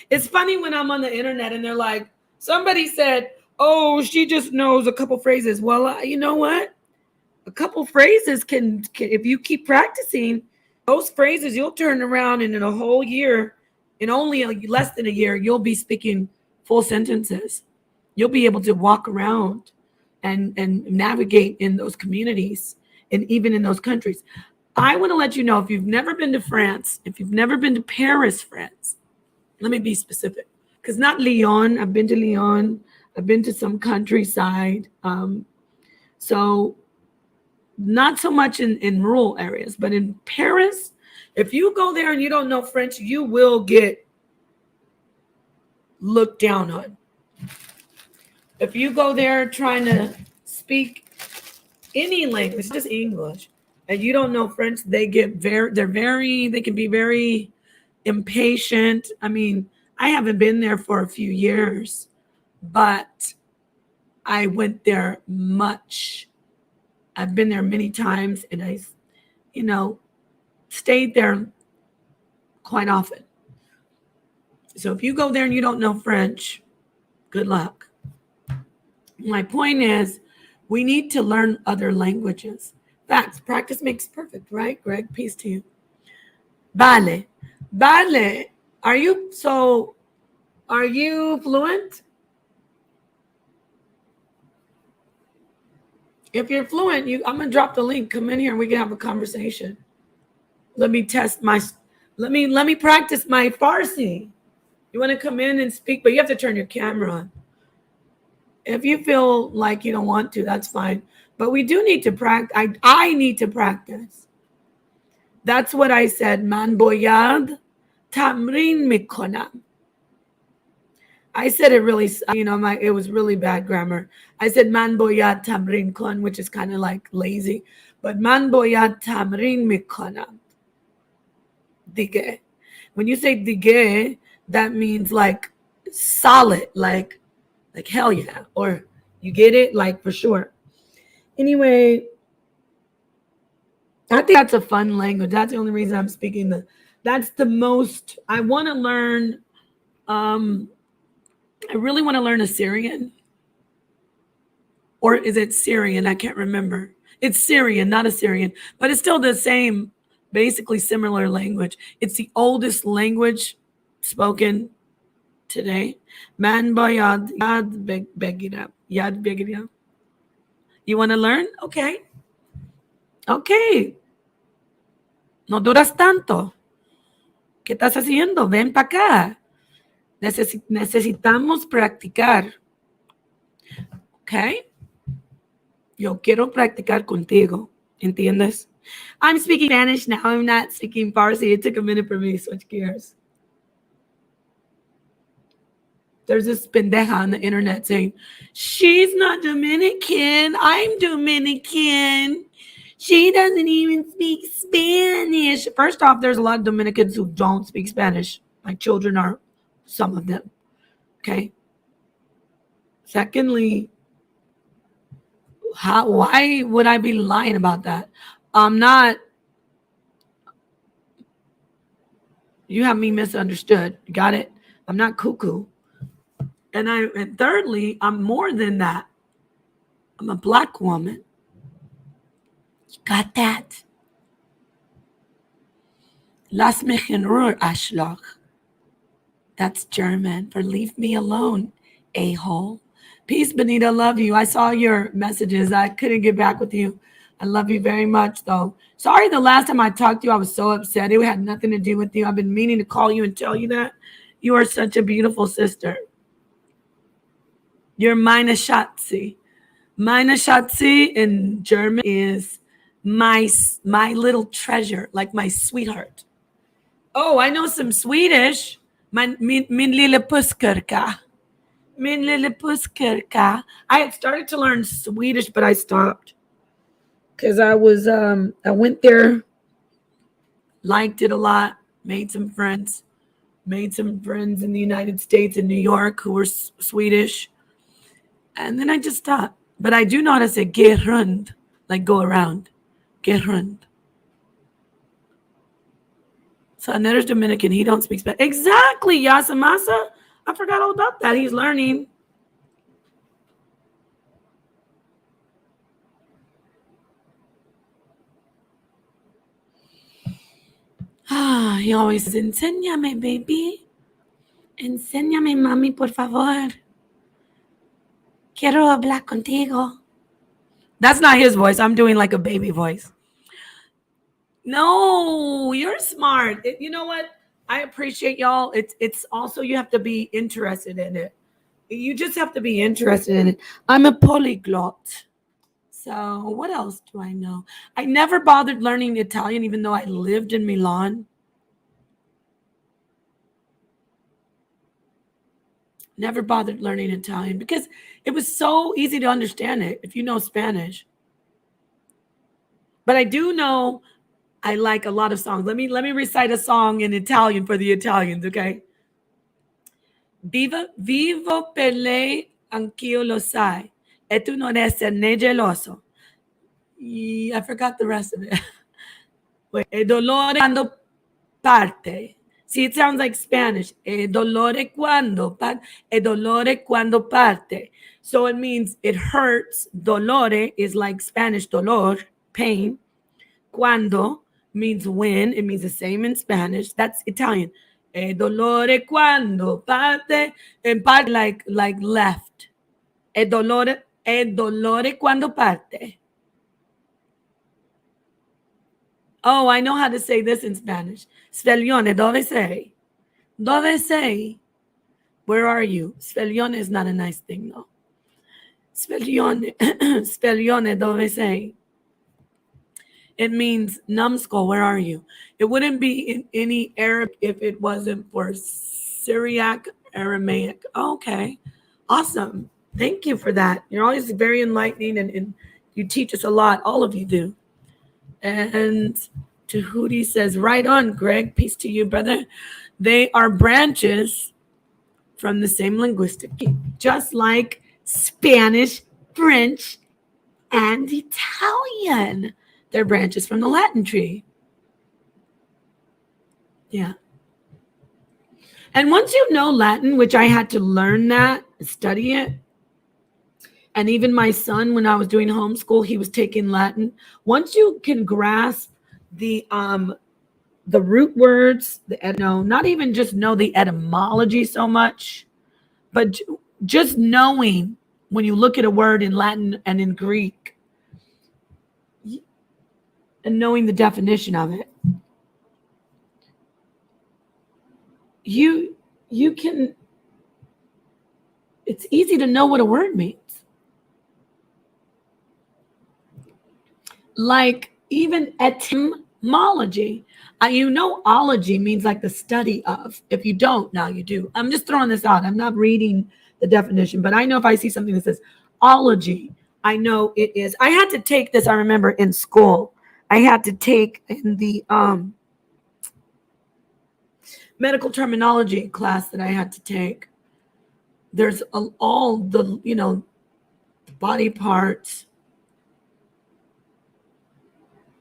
It's funny when I'm on the internet and they're like, somebody said, oh, she just knows a couple phrases. Well, you know what? A couple phrases can, if you keep practicing those phrases, you'll turn around and in a whole year, in only less than a year, you'll be speaking full sentences. You'll be able to walk around and navigate in those communities and even in those countries. I want to let you know, if you've never been to France, if you've never been to Paris, France, let me be specific, because not Lyon. I've been to Lyon. I've been to some countryside. So not so much in rural areas, but in Paris, if you go there and you don't know French, you will get looked down on. If you go there trying to speak any language, just English, and you don't know French, they can be very impatient. I mean, I haven't been there for a few years, but I went there much. I've been there many times, and I, stayed there quite often. So if you go there and you don't know French, good luck. My point is, we need to learn other languages. Facts. Practice makes perfect, right, Greg? Peace to you. Vale. Are you fluent? If you're fluent, I'm gonna drop the link. Come in here and we can have a conversation. Let me practice my Farsi. You want to come in and speak, but you have to turn your camera on. If you feel like you don't want to, that's fine. But we do need to practice. I need to practice. That's what I said. Man boyad tamrin mikonam. I said it really, it was really bad grammar. I said man boyad tamrin kon, which is kind of like lazy. But man boyad tamrin mikonam. Dige. When you say dige, that means like solid, like hell yeah. Or you get it, like for sure. Anyway, I think that's a fun language. That's the only reason I'm speaking that's the most I want to learn. I really want to learn Assyrian. Or is it Syrian? I can't remember. It's Syrian, not Assyrian, but it's still the same, basically similar language. It's the oldest language spoken today. Man bayad yad begida. Yad begida. You want to learn? Okay. No duras tanto. ¿Qué estás haciendo? Ven para acá. Necesitamos practicar. Okay? Yo quiero practicar contigo. ¿Entiendes? I'm speaking Spanish now. I'm not speaking Farsi. It took a minute for me to switch gears. There's this pendeja on the internet saying, she's not Dominican. I'm Dominican. She doesn't even speak Spanish. First off, there's a lot of Dominicans who don't speak Spanish. My children are some of them. Okay. Secondly, why would I be lying about that? I'm not. You have me misunderstood. Got it? I'm not cuckoo. And thirdly, I'm more than that. I'm a Black woman. You got that? Lass mich in Ruhe, Arschloch. That's German for leave me alone, a-hole. Peace, Benita. Love you. I saw your messages. I couldn't get back with you. I love you very much, though. Sorry the last time I talked to you, I was so upset. It had nothing to do with you. I've been meaning to call you and tell you that. You are such a beautiful sister. You're meine Schatzi. Meine Schatzi in German is my little treasure, like my sweetheart. Oh, I know some Swedish. Min lille puskerka. Min lille puskerka. I had started to learn Swedish, but I stopped. Because I went there, liked it a lot, made some friends in the United States and New York who were Swedish. And then I just stopped. But I do know how to say "ge rund," like go around. "Ge rund." So Another's Dominican. He don't speak Spanish. Exactly, Yasamasa. I forgot all about that. He's learning. He always says, "Enséñame, baby. Enséñame, mami, por favor. Quiero hablar contigo." That's not his voice. I'm doing like a baby voice. No, you're smart. You know what? I appreciate y'all. It's also you have to be interested in it. You just have to be interested in it. I'm a polyglot. So what else do I know? I never bothered learning Italian, even though I lived in Milan. Never bothered learning Italian because it was so easy to understand it if you know Spanish. But I do know I like a lot of songs. Let me recite a song in Italian for the Italians, okay? Vivo per lei, anch'io lo sai, e tu non essere né geloso. I forgot the rest of it. Wait, e dolore quando parte. See, it sounds like Spanish. E dolore quando parte. So it means it hurts. Dolore is like Spanish dolor, pain. Cuando means when. It means the same in Spanish. That's Italian. E dolore quando parte. And parte like left. E dolore quando parte. Oh, I know how to say this in Spanish. Sveglione, dove sei? Dove sei? Where are you? Sveglione is not a nice thing, though. Sveglione, sveglione, dove sei? It means numbskull, where are you? It wouldn't be in any Arabic if it wasn't for Syriac, Aramaic. Okay, awesome. Thank you for that. You're always very enlightening and you teach us a lot. All of you do. And Tahuti says, right on, Greg. Peace to you, brother. They are branches from the same linguistic, just like Spanish, French, and Italian. They're branches from the Latin tree. Yeah. And once you know Latin, which I had to learn that, study it, and even my son, when I was doing homeschool, he was taking Latin. Once you can grasp the root words, not even just know the etymology so much, but just knowing when you look at a word in Latin and in Greek, and knowing the definition of it, you can. It's easy to know what a word means. Like even etymology. Ology means like the study of. If you don't, now you do. I'm just throwing this out. I'm not reading the definition, but I know if I see something that says ology, I know it is. I had to take this, I remember, in school. I had to take in the medical terminology class that I had to take. There's all the, body parts.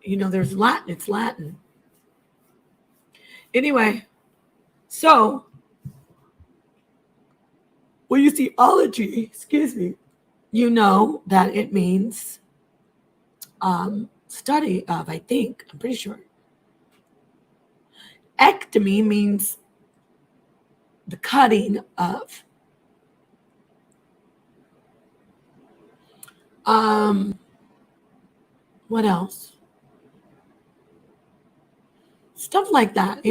There's Latin. It's Latin. Anyway, so when you see ology, excuse me, you know that it means study of, I think. I'm pretty sure. Ectomy means the cutting of. What else? Stuff like that,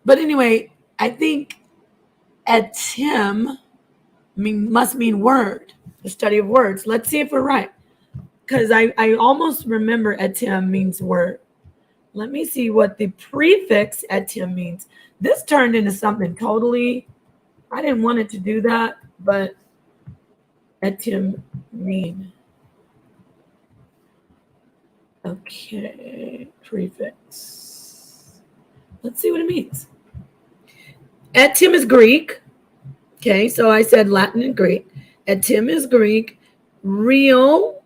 But anyway, I think etim must mean word, the study of words. Let's see if we're right. Because I almost remember etim means word. Let me see what the prefix etim means. This turned into something totally, I didn't want it to do that, but etim mean. Okay, prefix. Let's see what it means. Etim is Greek. Okay, so I said Latin and Greek. Etim is Greek. Real,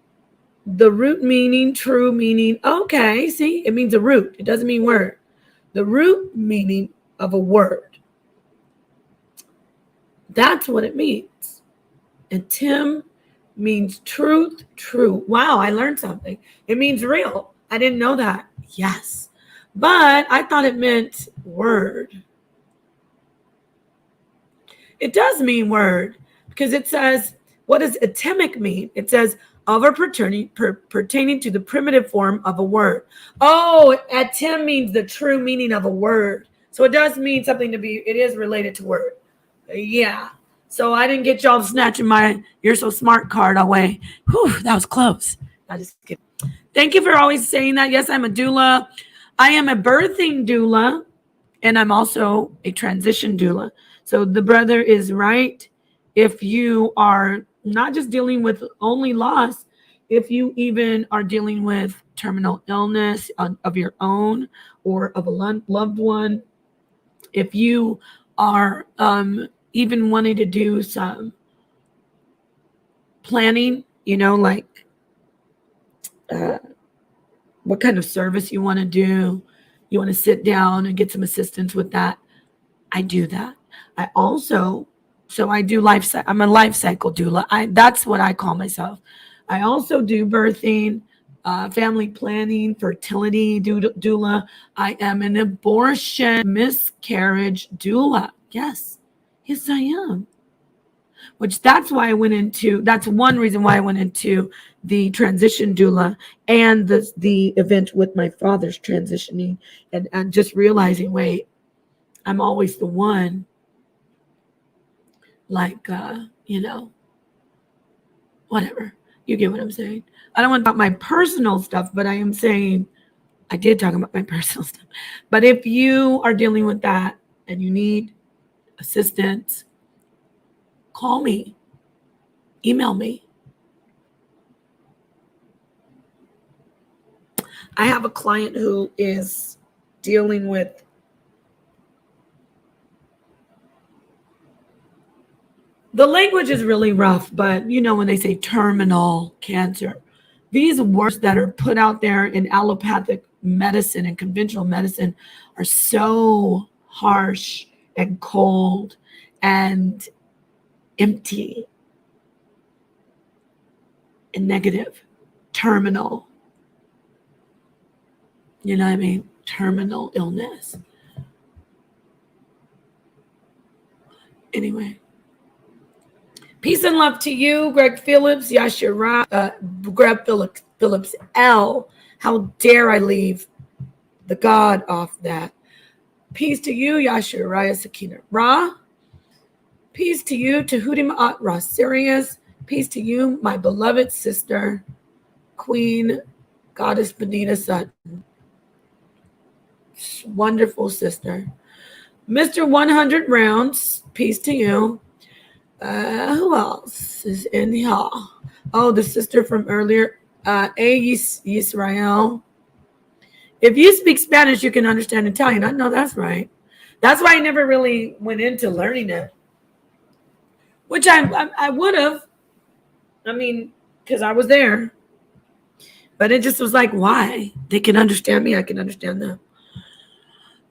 the root meaning, true meaning. Okay, see, it means a root. It doesn't mean word. The root meaning of a word. That's what it means. Etim means truth, true. Wow, I learned something. It means real. I didn't know that. Yes. But I thought it meant word. It does mean word because it says, what does etemic mean? It says, of or pertaining to the primitive form of a word. Oh, etim means the true meaning of a word. So it does mean something it is related to word. Yeah. So I didn't get y'all snatching my "you're so smart" card away. Whew, that was close. I just kidding. Thank you for always saying that. Yes, I'm a doula. I am a birthing doula, and I'm also a transition doula. So the brother is right. If you are not just dealing with only loss, if you even are dealing with terminal illness of your own or of a loved one, if you are even wanting to do some planning, like what kind of service you want to do, you want to sit down and get some assistance with that, I do that. I also, so I do I'm a life cycle doula. That's what I call myself. I also do birthing, family planning, fertility doula. I am an abortion miscarriage doula. Yes, I am. That's one reason why I went into the transition doula and the event with my father's transitioning and just realizing, wait, I'm always the one, like, whatever. You get what I'm saying? I don't want to talk about my personal stuff, but I am saying I did talk about my personal stuff. But if you are dealing with that and you need assistance, call me, email me. I have a client who is dealing with the language is really rough, but when they say terminal cancer, these words that are put out there in allopathic medicine and conventional medicine are so harsh and cold and empty and negative. Terminal. You know what I mean? Terminal illness. Anyway. Peace and love to you, Greg Phillips, Yashira, Greg Phillips L. How dare I leave the God off that? Peace to you, Yashiraya Sakina Ra. Peace to you, Tahudim At Ra Sirius. Peace to you, my beloved sister, Queen Goddess Benita Sutton. Wonderful sister. Mr. 100 Rounds, peace to you. Who else is in here? Oh, the sister from earlier. Yisrael. If you speak Spanish, you can understand Italian. I know that's right. That's why I never really went into learning it, which I would have. I mean, because I was there. But it just was like, why? They can understand me. I can understand them.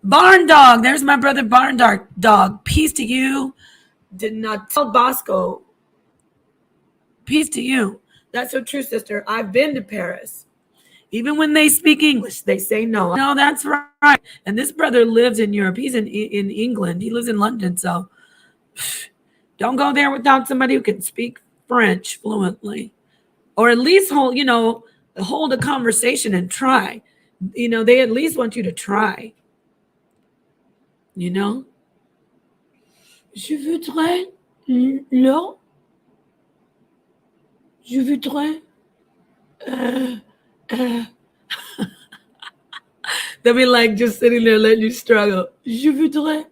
Barn Dog. There's my brother Barn Dog. Peace to you. Did not tell Bosco. Peace to you. That's so true, sister. I've been to Paris. Even when they speak English, they say no. No, that's right. And this brother lives in Europe. He's in England. He lives in London. So don't go there without somebody who can speak French fluently. Or at least hold a conversation and try. They at least want you to try. Je voudrais l'eau. Je voudrais. They'll be like just sitting there letting you struggle. Je voudrais.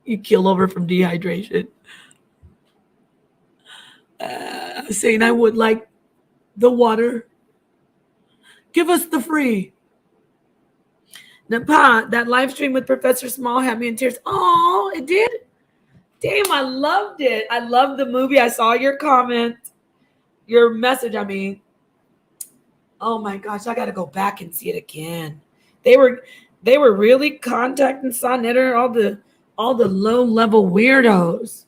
You kill over from dehydration. Saying I would like the water. Give us the free. Napah, that live stream with Professor Small had me in tears. Oh, it did? Damn, I loved it. I loved the movie. I saw your comment, your message. I mean, oh my gosh, I got to go back and see it again. They were really contacting Sonetter, all the low level weirdos.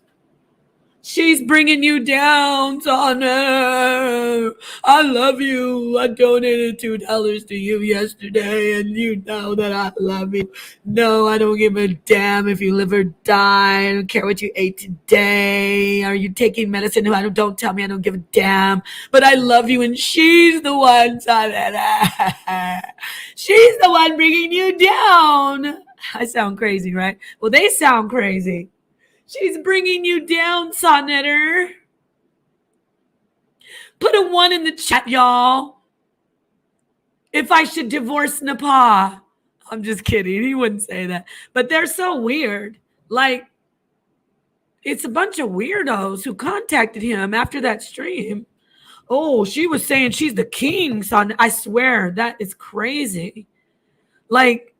She's bringing you down, Sonner. I love you. I donated $2 to you yesterday, and you know that I love you. No, I don't give a damn if you live or die. I don't care what you ate today. Are you taking medicine? No, don't tell me. I don't give a damn. But I love you, and she's the one, Sonner. She's the one bringing you down. I sound crazy, right? Well, they sound crazy. She's bringing you down, Sonnetter. Put a 1 in the chat, y'all. If I should divorce Napah. I'm just kidding. He wouldn't say that. But they're so weird. Like, it's a bunch of weirdos who contacted him after that stream. Oh, she was saying she's the king, son. I swear, that is crazy. Like,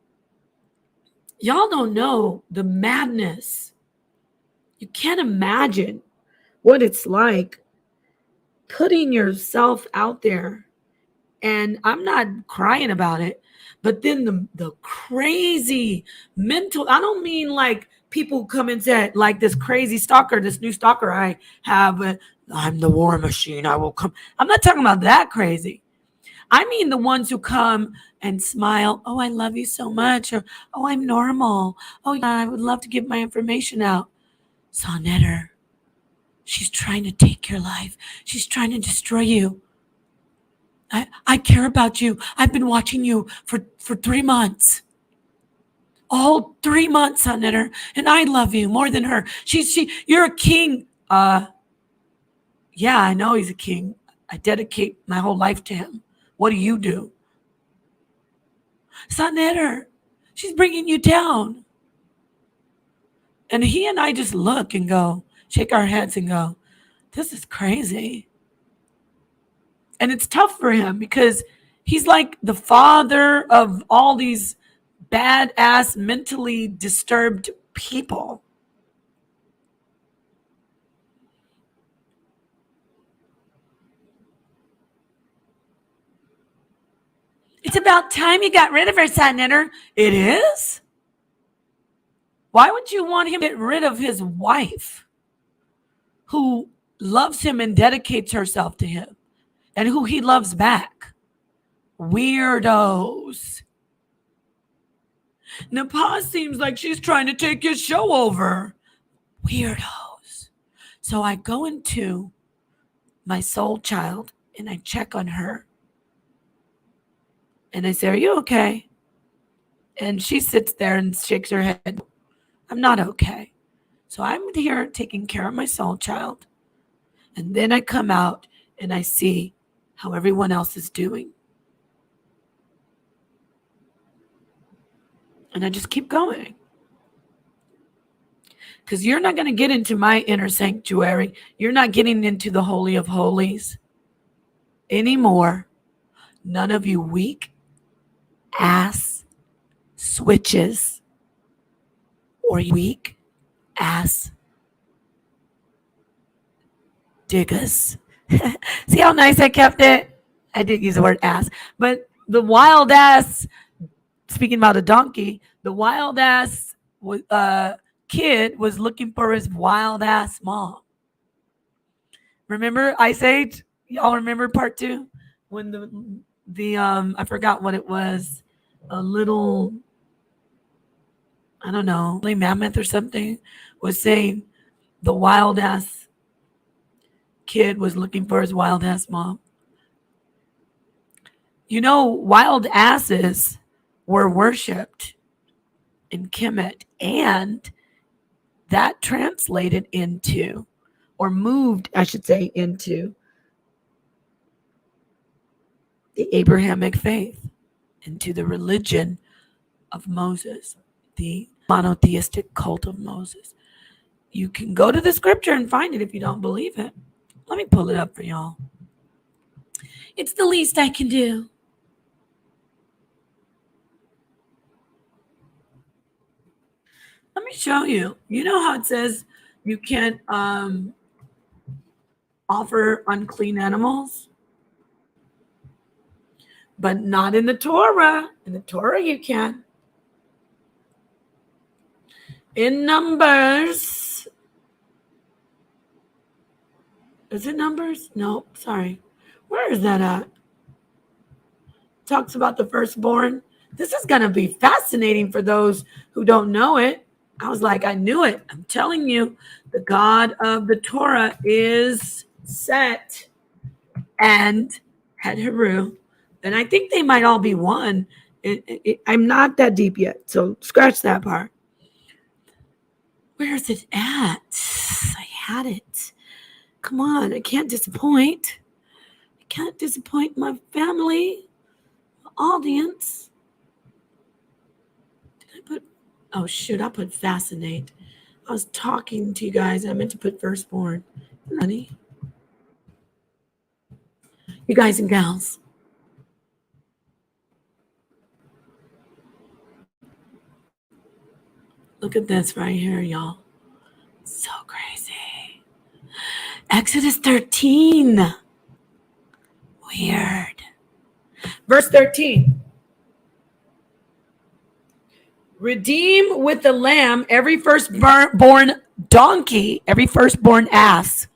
y'all don't know the madness. You can't imagine what it's like putting yourself out there. And I'm not crying about it, but then the crazy mental, I don't mean like people come and say like this crazy stalker, this new stalker I have, I'm the war machine, I will come. I'm not talking about that crazy. I mean the ones who come and smile. Oh, I love you so much. Or, oh, I'm normal. Oh, yeah, I would love to give my information out. Sonnetter, she's trying to take your life. She's trying to destroy you. I care about you. I've been watching you for 3 months. All 3 months, Sonnetter, and I love you more than her. You're a king. Yeah, I know he's a king. I dedicate my whole life to him. What do you do? Sonnetter, she's bringing you down. And he and I just look and go, shake our heads and go, this is crazy. And it's tough for him because he's like the father of all these badass, mentally disturbed people. It's about time you got rid of her, Sonnetter. It is? Why would you want him to get rid of his wife who loves him and dedicates herself to him and who he loves back? Weirdos. Napah seems like she's trying to take his show over. Weirdos. So I go into my soul child and I check on her. And I say, are you okay? And she sits there and shakes her head. I'm not okay. So I'm here taking care of my soul child. And then I come out and I see how everyone else is doing. And I just keep going. Because you're not going to get into my inner sanctuary. You're not getting into the Holy of Holies anymore. None of you weak ass switches or weak ass diggers. See how nice I kept it? I did use the word ass. But the wild ass, speaking about a donkey, the wild ass kid was looking for his wild ass mom. Remember Ice Age? Y'all remember part 2? When the I forgot what it was. A little, I don't know, mammoth or something was saying the wild ass kid was looking for his wild ass mom. You know, wild asses were worshipped in Kemet, and that translated into, or moved, I should say, into the Abrahamic faith, into the religion of Moses, the monotheistic cult of Moses. You can go to the scripture and find it if you don't believe it. Let me pull it up for y'all. It's the least I can do. Let me show you. You know how it says you can't offer unclean animals? But not in the Torah. In the Torah you can. In Numbers. Is it Numbers? No, sorry. Where is that at? Talks about the firstborn. This is going to be fascinating for those who don't know it. I was like, I knew it. I'm telling you, the God of the Torah is Set and Het Heru. And I think they might all be one. I'm not that deep yet, so scratch that part. Where is it at? I had it. Come on, I can't disappoint. I can't disappoint my family, my audience. Did I put, oh shoot, I put fascinate. I was talking to you guys. I meant to put firstborn. Honey. You guys and gals. Look at this right here, y'all. So crazy. Exodus 13. Weird. Verse 13. Redeem with the lamb every firstborn donkey, every firstborn ass.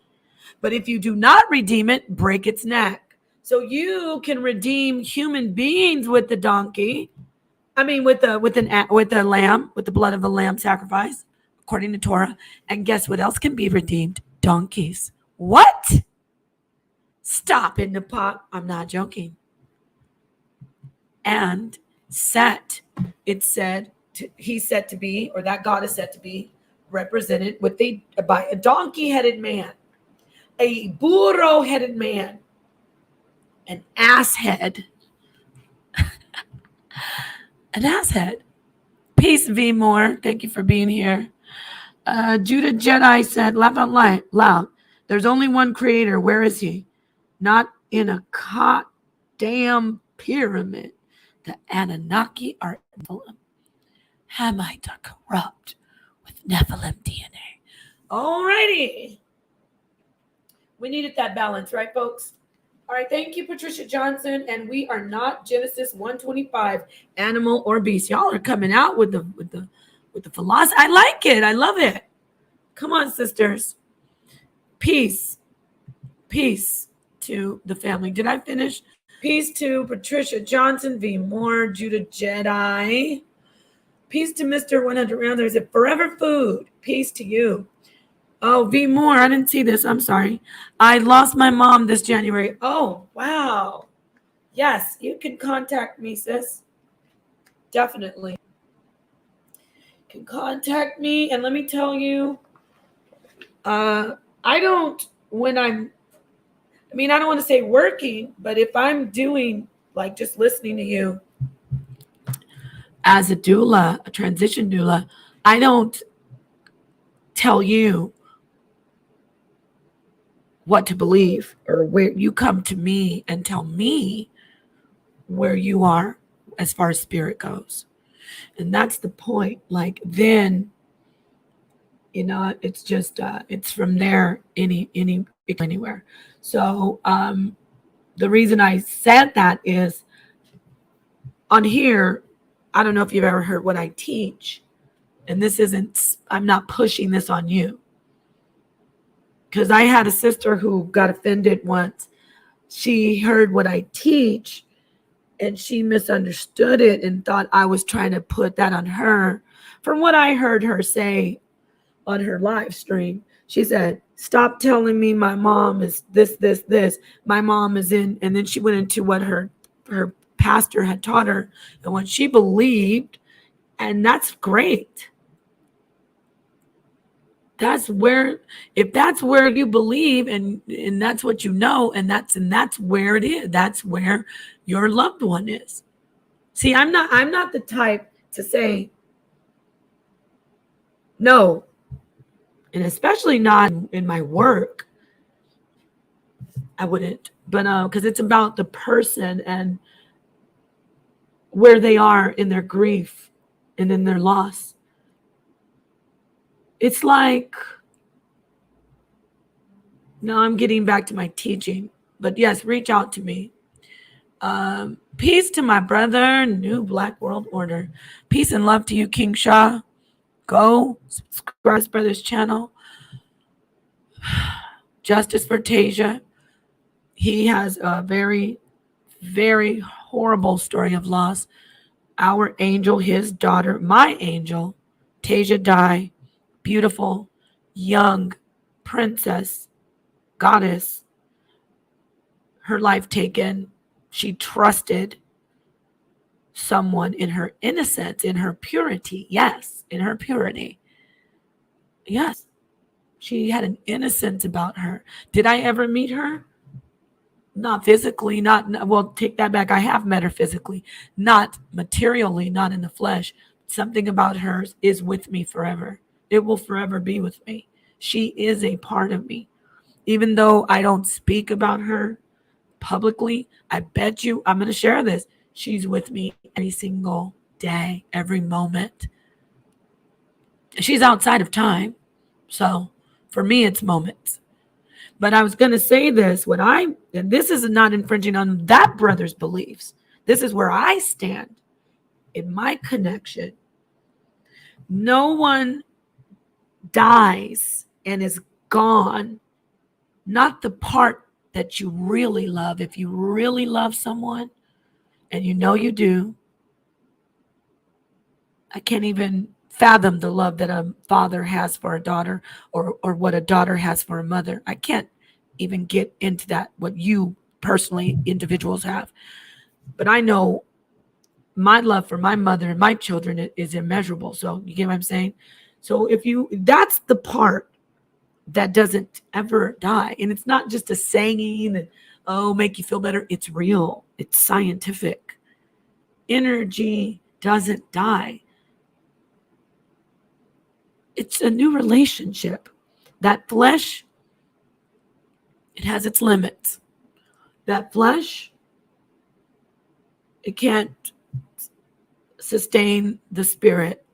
But if you do not redeem it, break its neck. So you can redeem human beings with the donkey. I mean, with the lamb, with the blood of the lamb sacrifice, according to Torah. And guess what else can be redeemed? Donkeys. What? Stop in the pot. I'm not joking. And Set, it said, he's said to be, or that God is said to be, represented by a donkey-headed man, a burro-headed man, an ass head. An ass head. Peace, V. Moore. Thank you for being here. Judah Jedi said, laugh out loud. There's only one creator. Where is he? Not in a damn pyramid. The Anunnaki are Nephilim. Hamites are corrupt with Nephilim DNA. Alrighty. We needed that balance, right, folks? All right, thank you, Patricia Johnson. And we are not Genesis 125, animal or beast. Y'all are coming out with the philosophy. I like it. I love it. Come on, sisters. Peace. Peace to the family. Did I finish? Peace to Patricia Johnson, V. Moore, Judah Jedi. Peace to Mr. 100 Rounder. Is it Forever Food? Peace to you. Oh, V. Moore, I didn't see this. I'm sorry. I lost my mom this January. Oh, wow. Yes, you can contact me, sis. Definitely. You can contact me. And let me tell you, I don't want to say working, but if I'm doing, like just listening to you as a doula, a transition doula, I don't tell you what to believe, or where you come to me and tell me where you are as far as spirit goes. And that's the point. Like, then, it's just it's from there, anywhere. So the reason I said that is, on here, I don't know if you've ever heard what I teach, and I'm not pushing this on you, because I had a sister who got offended once. She heard what I teach and she misunderstood it and thought I was trying to put that on her. From what I heard her say on her live stream, she said, "Stop telling me my mom is this. My mom is in," and then she went into what her pastor had taught her and what she believed. And that's great. If that's where you believe, and that's what you know, and that's where it is. That's where your loved one is. See, I'm not the type to say no, and especially not in my work. I wouldn't, but because it's about the person and where they are in their grief and in their loss. It's like, no, I'm getting back to my teaching, but yes, reach out to me. Peace to my brother, New Black World Order. Peace and love to you, King Shah. Go subscribe to his brother's channel. Justice for Tasia. He has a very, very horrible story of loss. Our angel, his daughter, my angel, Tasia Dai, beautiful, young princess, goddess, her life taken. She trusted someone in her innocence, in her purity. Yes, in her purity. Yes, she had an innocence about her. Did I ever meet her? Not physically, well, take that back. I have met her physically, not materially, not in the flesh. Something about her is with me forever. It will forever be with me. She is a part of me. Even though I don't speak about her publicly, I bet you, I'm going to share this, she's with me every single day, every moment. She's outside of time. So for me, it's moments. But I was going to say this, and this is not infringing on that brother's beliefs. This is where I stand in my connection. No one dies and is gone. Not the part that you really love. If you really love someone, and you know you do, I can't even fathom the love that a father has for a daughter, or what a daughter has for a mother. I can't even get into that, what you personally, individuals have. But I know my love for my mother and my children is immeasurable. So you get what I'm saying? So that's the part that doesn't ever die. And it's not just a saying and, make you feel better. It's real. It's scientific. Energy doesn't die. It's a new relationship. That flesh, it has its limits. That flesh, it can't sustain the spirit.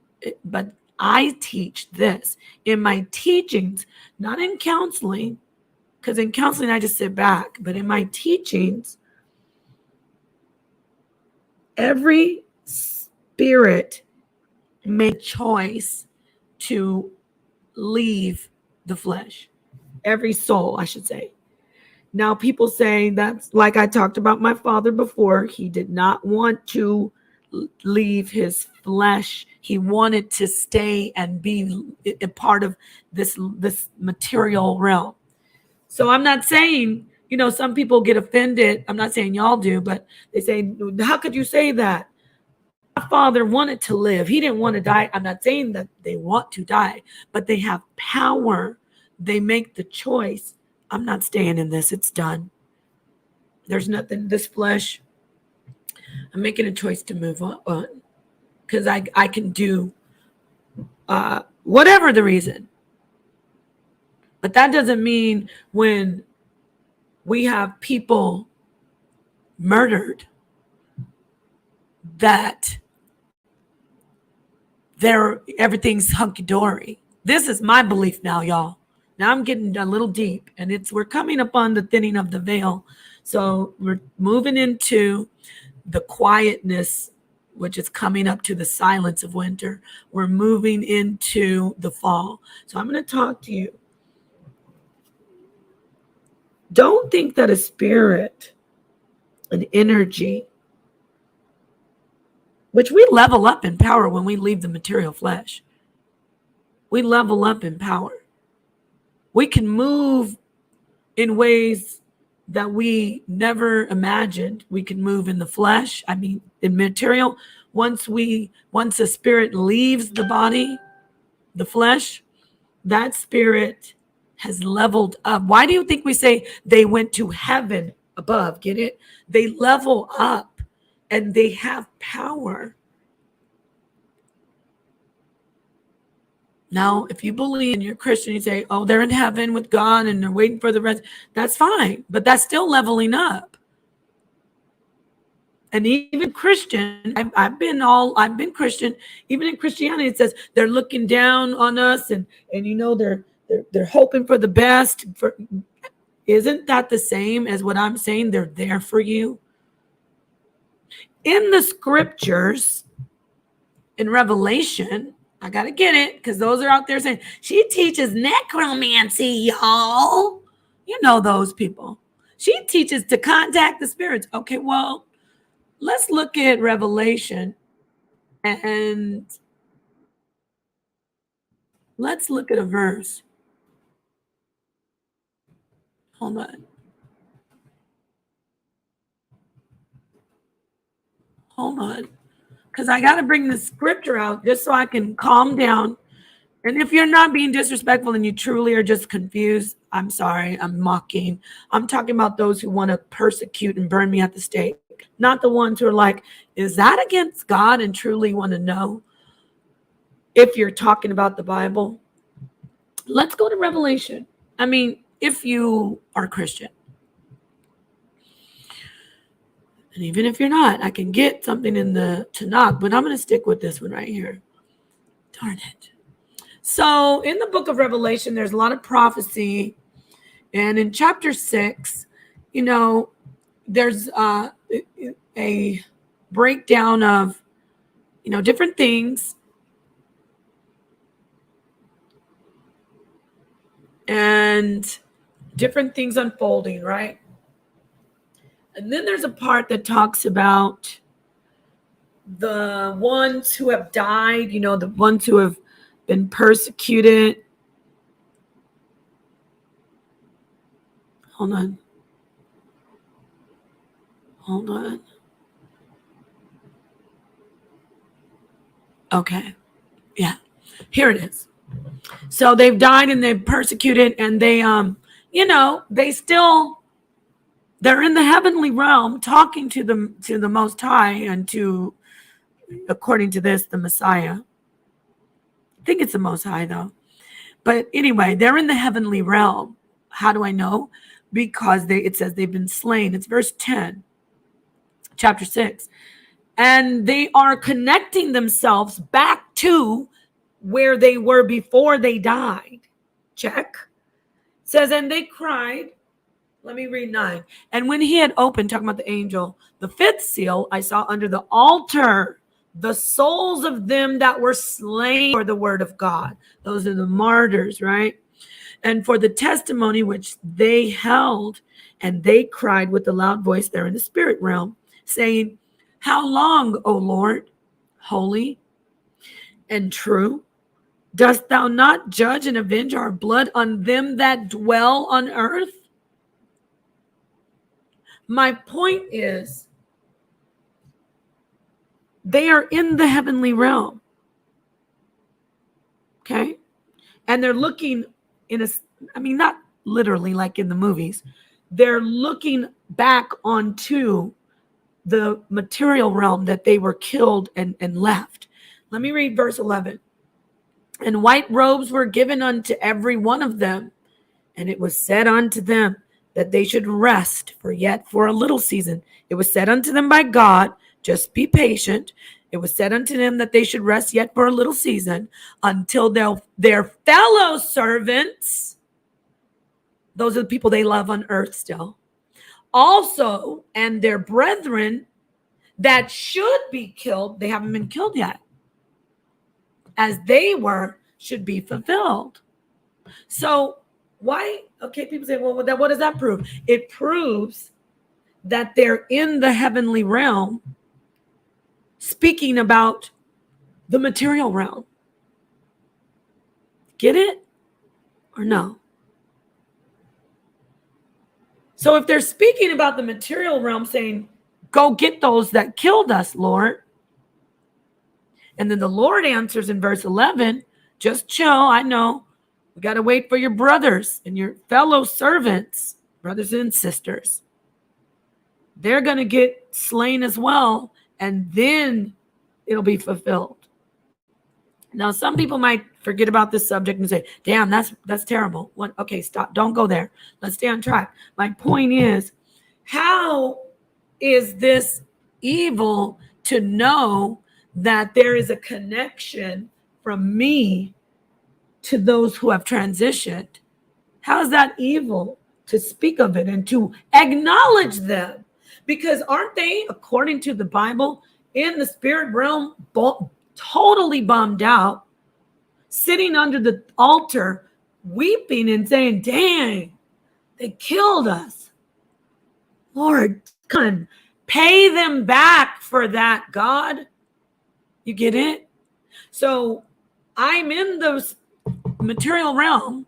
But I teach this in my teachings, not in counseling, because in counseling I just sit back. But in my teachings, every spirit made choice to leave the flesh. Every soul, I should say. Now, people say that's like I talked about my father before. He did not want to leave his flesh. He wanted to stay and be a part of this material realm. So I'm not saying, some people get offended. I'm not saying y'all do, but they say, how could you say that? My father wanted to live. He didn't want to die. I'm not saying that they want to die, but they have power. They make the choice. I'm not staying in this. It's done. There's nothing, this flesh. I'm making a choice to move on because I can do whatever the reason. But that doesn't mean when we have people murdered that everything's hunky-dory. This is my belief now, y'all. Now I'm getting a little deep, and we're coming upon the thinning of the veil. So we're moving into the quietness, which is coming up to the silence of winter. We're moving into the fall. So I'm going to talk to you. Don't think that a spirit, an energy, which we level up in power when we leave the material flesh. We level up in power. We can move in ways that we never imagined. We can move in the flesh. I mean, in material. Once a spirit leaves the body, the flesh, that spirit has leveled up. Why do you think we say they went to heaven above? Get it? They level up and they have power. Now, if you believe and you're Christian, you say, oh, they're in heaven with God and they're waiting for the rest. That's fine, but that's still leveling up. And even Christian, I've been Christian. Even in Christianity, it says they're looking down on us, and they're hoping for the best. Isn't that the same as what I'm saying? They're there for you. In the scriptures, in Revelation, I got to get it because those are out there saying, she teaches necromancy, y'all. You know those people. She teaches to contact the spirits. Okay, well, let's look at Revelation and let's look at a verse. Hold on. Hold on. Because I got to bring the scripture out just so I can calm down. And if you're not being disrespectful and you truly are just confused, I'm sorry, I'm mocking. I'm talking about those who want to persecute and burn me at the stake, not the ones who are like, is that against God, and truly want to know if you're talking about the Bible. Let's go to Revelation. I mean, if you are Christian. And even if you're not, I can get something in the Tanakh, but I'm going to stick with this one right here. Darn it. So in the book of Revelation, there's a lot of prophecy. And in chapter 6, there's a breakdown of, different things. And different things unfolding, right? And then there's a part that talks about the ones who have died, the ones who have been persecuted. Hold on. Okay. Yeah. Here it is. So they've died and they've persecuted, and they, they're in the heavenly realm talking to the Most High and to, according to this, the Messiah. I think it's the Most High though. But anyway, they're in the heavenly realm. How do I know? Because it says they've been slain. It's verse 10, chapter 6. And they are connecting themselves back to where they were before they died. Check. It says, and they cried. Let me read 9. And when he had opened, talking about the angel, the 5th seal, I saw under the altar the souls of them that were slain for the word of God. Those are the martyrs, right? And for the testimony which they held, and they cried with a loud voice there in the spirit realm, saying, how long, O Lord, holy and true, dost thou not judge and avenge our blood on them that dwell on earth? My point is, they are in the heavenly realm. Okay? And they're looking not literally like in the movies. They're looking back onto the material realm that they were killed and left. Let me read verse 11. And white robes were given unto every one of them. And it was said unto them that they should rest for a little season. It was said unto them by God, just be patient. It was said unto them that they should rest yet for a little season until their fellow servants, those are the people they love on earth still, also, and their brethren that should be killed, they haven't been killed yet, as they were, should be fulfilled. So why? Okay, people say, well, what does that prove? It proves that they're in the heavenly realm speaking about the material realm. Get it or no? So if they're speaking about the material realm, saying, go get those that killed us, Lord. And then the Lord answers in verse 11, just chill. I know we got to wait for your brothers and your fellow servants, brothers and sisters. They're going to get slain as well, and then it'll be fulfilled. Now, some people might forget about this subject and say, damn, that's terrible. What? Okay, stop. Don't go there. Let's stay on track. My point is, how is this evil to know that there is a connection from me to those who have transitioned? How is that evil to speak of it and to acknowledge them? Because aren't they, according to the Bible, in the spirit realm, totally bummed out, sitting under the altar, weeping and saying, dang, they killed us. Lord, come on, pay them back for that, God. You get it? So I'm in the material realm.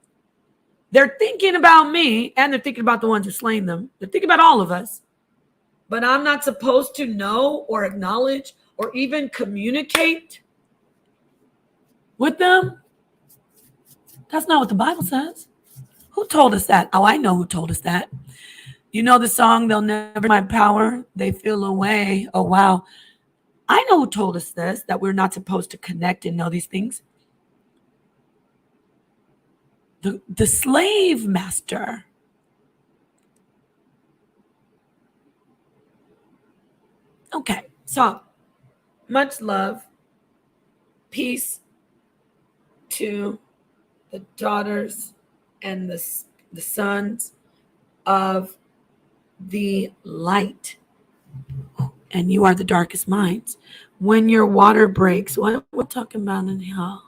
They're thinking about me, and they're thinking about the ones who slain them. They're thinking about all of us. But I'm not supposed to know or acknowledge or even communicate with them. That's not what the Bible says. Who told us that? Oh, I know who told us that. You know the song, They'll Never My Power, They Feel Away. Oh, wow. I know who told us this, that we're not supposed to connect and know these things. The slave master. Okay, so much love, peace to the daughters and the sons of the light. And you are the darkest minds. When your water breaks, what we're talking about in here?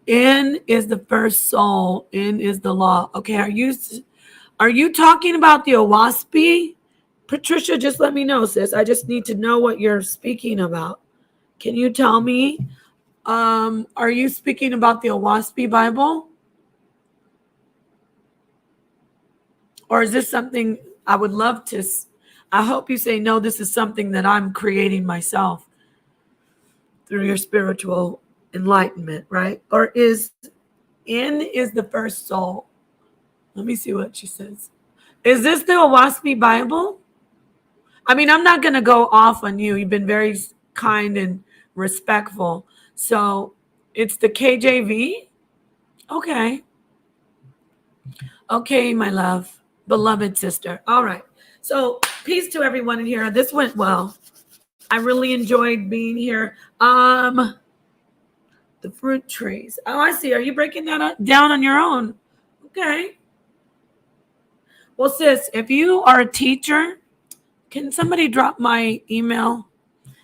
In is the first soul. In is the law. Okay, are you talking about the Owaspi? Patricia, just let me know, sis. I just need to know what you're speaking about. Can you tell me? Are you speaking about the Owaspi Bible? Or is this something I would love to? I hope you say, no, this is something that I'm creating myself through your spiritual enlightenment, right? Or is the first soul? Let me see what she says. Is this the Owaspi Bible? I mean, I'm not going to go off on you. You've been very kind and respectful. So it's the KJV? Okay. Okay, my love, beloved sister. All right. So peace to everyone in here. This went well. I really enjoyed being here. The fruit trees. Oh, I see. Are you breaking that down on your own? Okay. Well, sis, if you are a teacher, can somebody drop my email?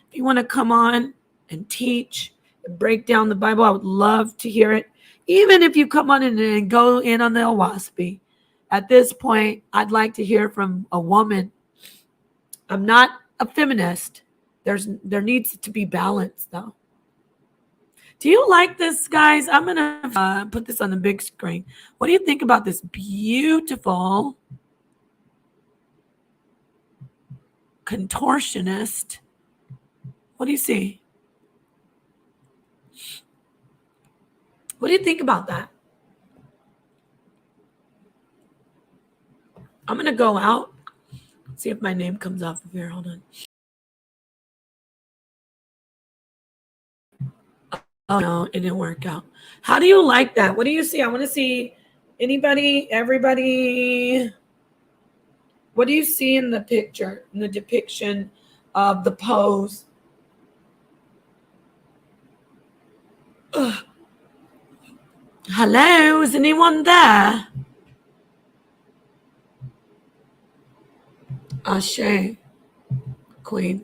If you want to come on and teach and break down the Bible, I would love to hear it. Even if you come on in and go in on the Owaspi. At this point, I'd like to hear from a woman. I'm not a feminist. There needs to be balance, though. Do you like this, guys? I'm going to put this on the big screen. What do you think about this beautiful contortionist? What do you see? What do you think about that? I'm going to go out. See if my name comes off of here. Hold on. Oh, no, it didn't work out. How do you like that? What do you see? I want to see Anybody, everybody, what do you see in the picture, in the depiction of the pose? Ugh. Hello, is anyone there? Ashe, Queen.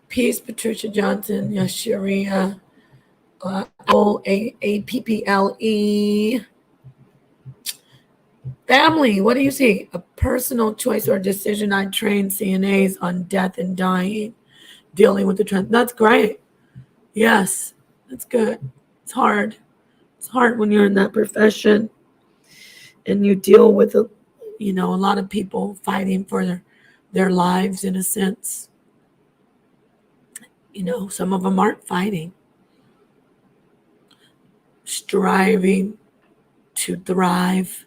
Peace, Patricia Johnson, Yashiria, Apple. Family, what do you see? A personal choice or decision. I train CNAs on death and dying, dealing with the trend. That's great. Yes, that's good. It's hard. It's hard when you're in that profession and you deal with a lot of people fighting for their lives in a sense. Some of them aren't fighting, striving to thrive.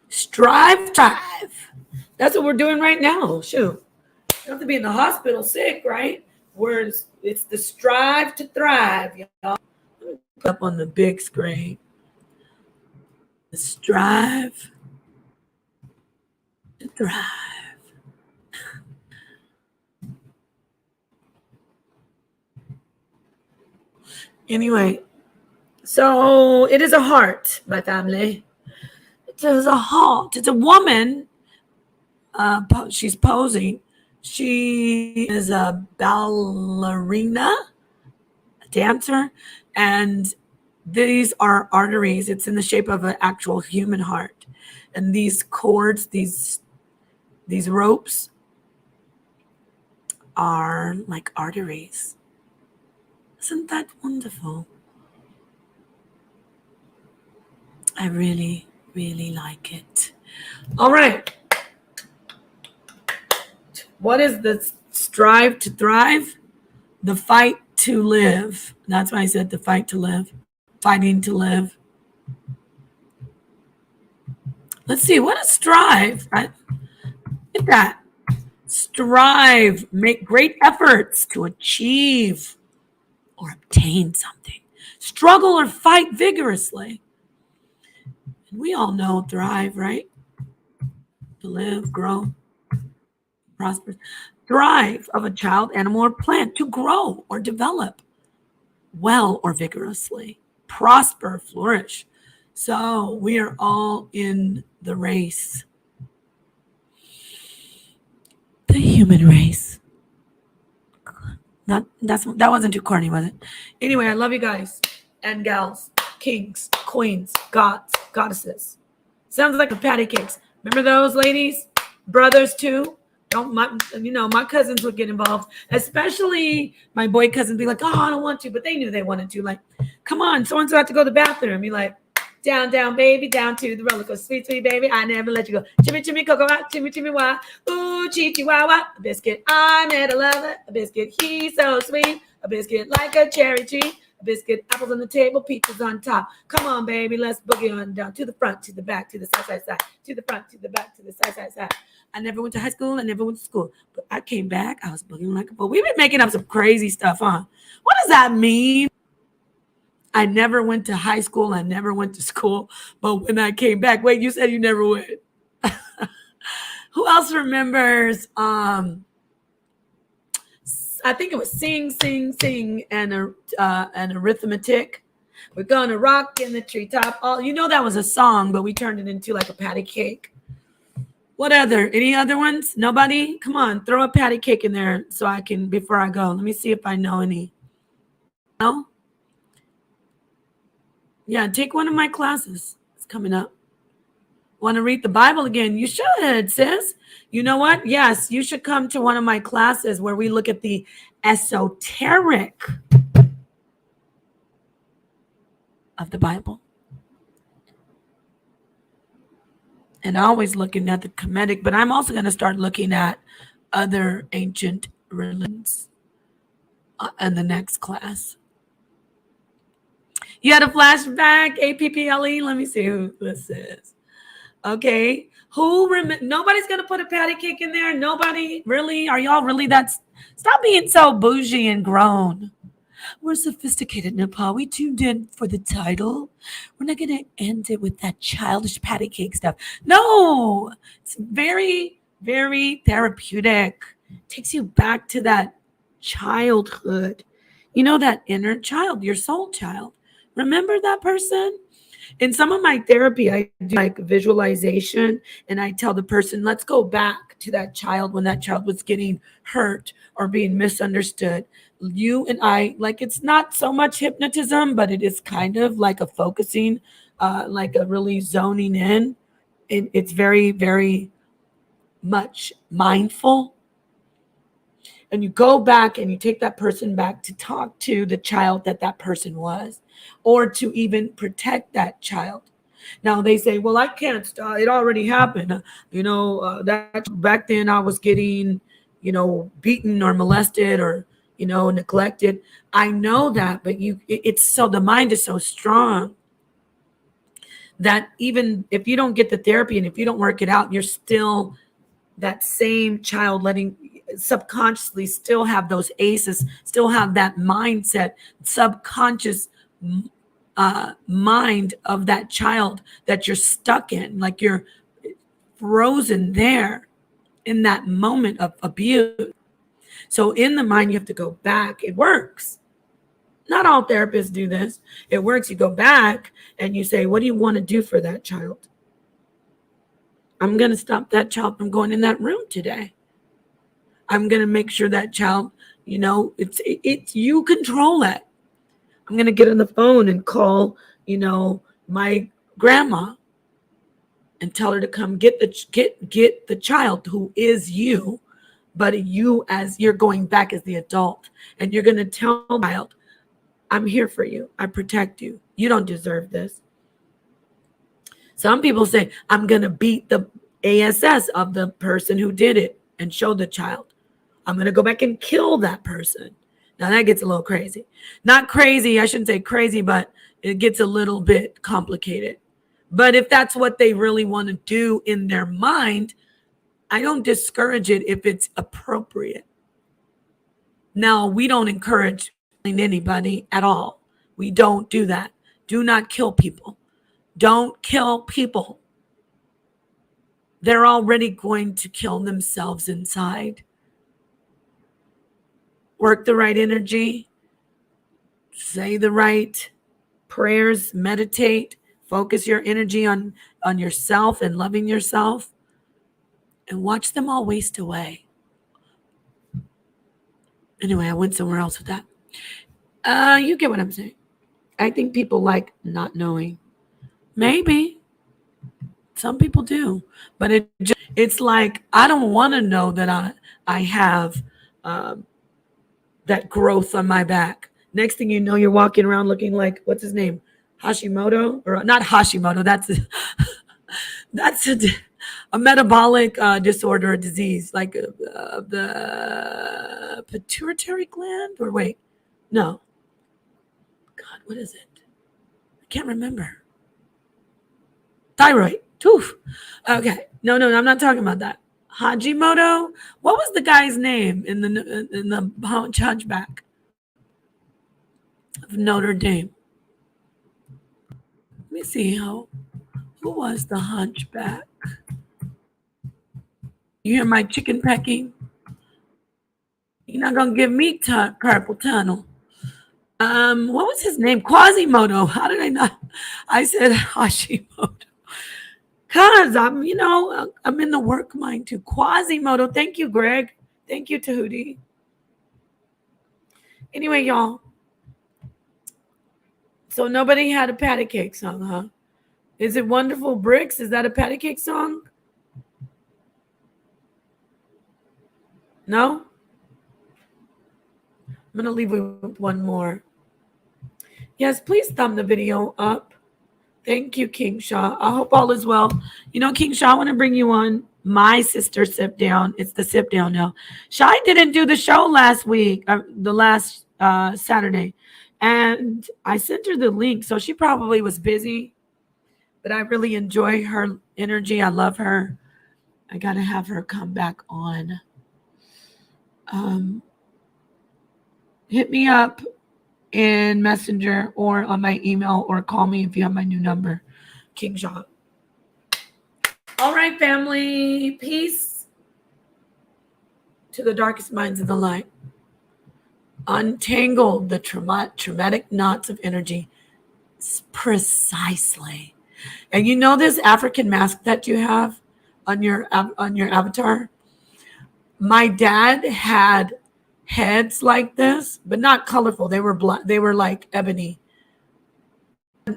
Strive. That's what we're doing right now. Shoot. You don't have to be in the hospital sick, right? It's the strive to thrive, y'all. Up on the big screen. The strive to thrive. Anyway, so it is a heart, my family. It is a heart. It's a woman. She's posing. She is a ballerina, a dancer, and these are arteries. It's in the shape of an actual human heart. And these cords, these ropes are like arteries. Isn't that wonderful? I really, really like it. All right. What is the strive to thrive? The fight to live. That's why I said the fight to live. Fighting to live. Let's see. What is strive? Right? Look at that. Strive. Make great efforts to achieve or obtain something. Struggle or fight vigorously. And we all know thrive, right? To live, grow, prosper. Thrive of a child, animal, or plant. To grow or develop well or vigorously. Prosper, flourish. So we are all in the race. The human race. That wasn't too corny, was it? Anyway, I love you guys and gals, kings, queens, gods, goddesses. Sounds like a patty cakes. Remember those ladies? Brothers too. My cousins would get involved, especially my boy cousins be like, oh, I don't want to, but they knew they wanted to. Like, come on, so-and-so have to go to the bathroom. Be like, down, down, baby, down to the roller coaster. Sweet, sweet, baby, I never let you go. Chimmy, chimmy, cocoa, chimmy, chimmy, wah. Ooh, chee, chee, wah, wah. A biscuit, I met a lover. A biscuit, he's so sweet. A biscuit like a cherry tree. A biscuit, apples on the table, peaches on top. Come on, baby, let's boogie on down. To the front, to the back, to the side, side, side. To the front, to the back, to the side, side, side. I never went to high school. I never went to school. But I came back. I was boogieing like a fool. We've been making up some crazy stuff, huh? What does that mean? I never went to high school. I never went to school. But when I came back, wait, you said you never went. Who else remembers? I think it was sing, sing, sing, and an arithmetic. We're gonna rock in the treetop. That was a song, but we turned it into like a patty cake. What any other ones? Nobody? Come on, throw a patty cake in there so I can, before I go. Let me see if I know any. No? Yeah, take one of my classes. It's coming up. Want to read the Bible again? You should, sis. You know what? Yes, you should come to one of my classes where we look at the esoteric of the Bible. And always looking at the Kemetic, but I'm also going to start looking at other ancient religions in the next class. You had a flashback, APPLE? Let me see who this is. Okay. Nobody's going to put a patty cake in there? Nobody? Really? Are y'all really stop being so bougie and grown. We're sophisticated, Nepal. We tuned in for the title. We're not going to end it with that childish patty cake stuff. No, it's very, very therapeutic. Takes you back to that childhood. You know, that inner child, your soul child. Remember that person? In some of my therapy, I do like visualization and I tell the person, let's go back to that child when that child was getting hurt or being misunderstood. You and I, like, it's not so much hypnotism, but it is kind of like a focusing, like a really zoning in. It's very, very much mindful. And you go back and you take that person back to talk to the child that person was, or to even protect that child. Now they say, well, I can't stop. It already happened. That back then I was getting, beaten or molested or, neglected. I know that, but it's so, the mind is so strong that even if you don't get the therapy and if you don't work it out, you're still that same child, letting subconsciously still have those aces, still have that mindset, subconscious mind of that child that you're stuck in, like you're frozen there in that moment of abuse. So in the mind, you have to go back. It works. Not all therapists do this. It works. You go back and you say, what do you want to do for that child? I'm going to stop that child from going in that room today. I'm going to make sure that child, it's you control it. I'm going to get on the phone and call, my grandma and tell her to come get the child who is you, but you, as you're going back as the adult, and you're going to tell the child, I'm here for you. I protect you. You don't deserve this. Some people say, I'm going to beat the ASS of the person who did it and show the child. I'm going to go back and kill that person. Now that gets a little crazy. Not crazy, I shouldn't say crazy, but it gets a little bit complicated. But if that's what they really want to do in their mind, I don't discourage it if it's appropriate. Now, we don't encourage anybody at all. We don't do that. Do not kill people. Don't kill people. They're already going to kill themselves inside. Work the right energy. Say the right prayers. Meditate. Focus your energy on yourself and loving yourself. And watch them all waste away. Anyway, I went somewhere else with that. You get what I'm saying. I think people like not knowing. Maybe. Some people do. But it's like, I don't want to know that I have that growth on my back. Next thing you know, you're walking around looking like, what's his name? Hashimoto? Or not Hashimoto. That's a metabolic disorder or disease, like the pituitary gland, or wait, no. God, what is it? I can't remember. Thyroid. Oof. Okay. No, I'm not talking about that. Hajimoto. What was the guy's name in the Hunchback of Notre Dame? Let me see who was the Hunchback. You hear my chicken pecking? You're not gonna give me carpal tunnel. What was his name? Quasimodo. How did I not? I said Hashimoto. Cause I'm in the work mind too. Quasimodo. Thank you, Greg. Thank you, Tahuti. Anyway, y'all. So nobody had a patty cake song, huh? Is it Wonderful Bricks? Is that a patty cake song? No? I'm going to leave you with one more. Yes, please thumb the video up. Thank you, King Shaw. I hope all is well. King Shaw, I want to bring you on my sister Sip Down. It's the Sip Down now. Shai didn't do the show last week, the last Saturday. And I sent her the link, so she probably was busy. But I really enjoy her energy. I love her. I got to have her come back on. Hit me up. in Messenger or on my email, or call me if you have my new number, King Shah. All right, family. Peace to the darkest minds of the light. Untangle the traumatic knots of energy precisely. And you know this African mask that you have on your avatar? My dad had heads like this, but not colorful. They were black. They were like ebony.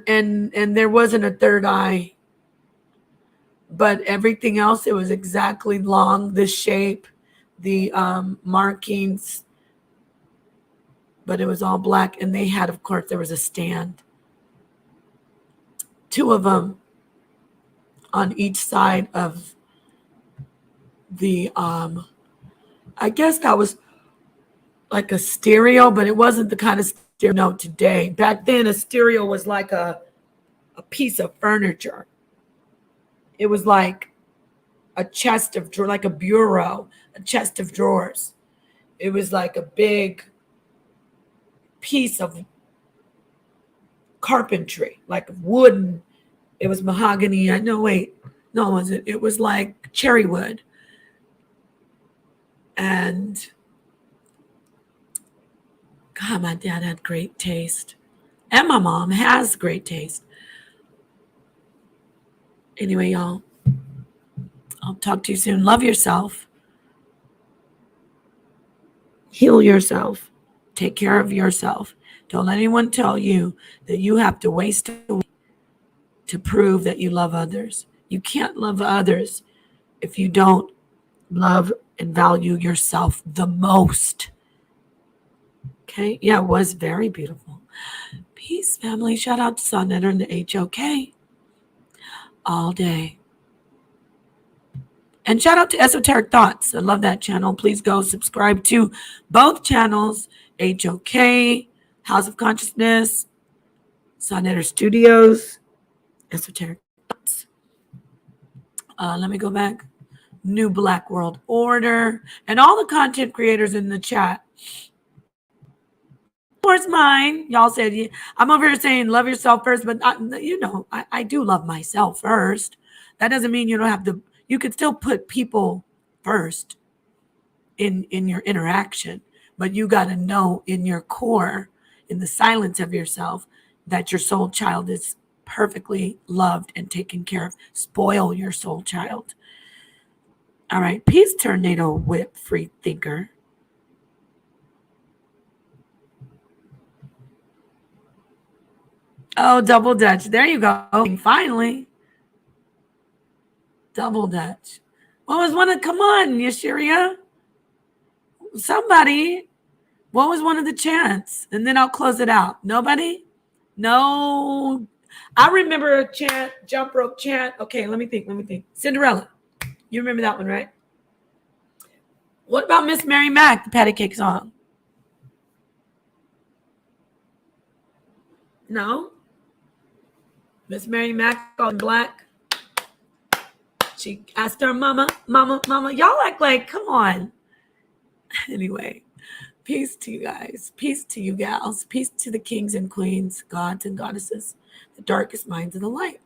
And there wasn't a third eye, but everything else, it was exactly long, the shape, the markings, but it was all black. And they had, of course, there was a stand, 2 of them on each side of the I guess that was like a stereo, but it wasn't the kind of stereo know today. Back then, a stereo was like a piece of furniture. It was like a chest of drawers, like a bureau, a chest of drawers. It was like a big piece of carpentry, like wooden. It was mahogany. No, it wasn't. It was like cherry wood. And God, my dad had great taste. And my mom has great taste. Anyway, y'all, I'll talk to you soon. Love yourself. Heal yourself. Take care of yourself. Don't let anyone tell you that you have to waste away to prove that you love others. You can't love others if you don't love and value yourself the most. Okay? Yeah, it was very beautiful. Peace, family. Shout out to Sonetta and the HOK all day. And shout out to Esoteric Thoughts. I love that channel. Please go subscribe to both channels, HOK, House of Consciousness, Sonetta Studios, Esoteric Thoughts. Let me go back. New Black World Order, and all the content creators in the chat. Where's mine? Y'all said, I'm over here saying love yourself first, but I do love myself first. That doesn't mean you don't have to. You could still put people first in your interaction, but you got to know in your core, in the silence of yourself, that your soul child is perfectly loved and taken care of. Spoil your soul child. All right. Peace, Tornado Whip, Free Thinker. Oh, Double Dutch. There you go. Finally. Double Dutch. What was one of, come on, Yashiria? Somebody. What was one of the chants? And then I'll close it out. Nobody? No. I remember a chant, jump rope chant. Okay, let me think. Cinderella. You remember that one, right? What about Miss Mary Mack, the patty cake song? No? Miss Mary Mack all in black. She asked her mama. Y'all act like, come on. Anyway, peace to you guys. Peace to you gals. Peace to the kings and queens, gods and goddesses, the darkest minds of the light.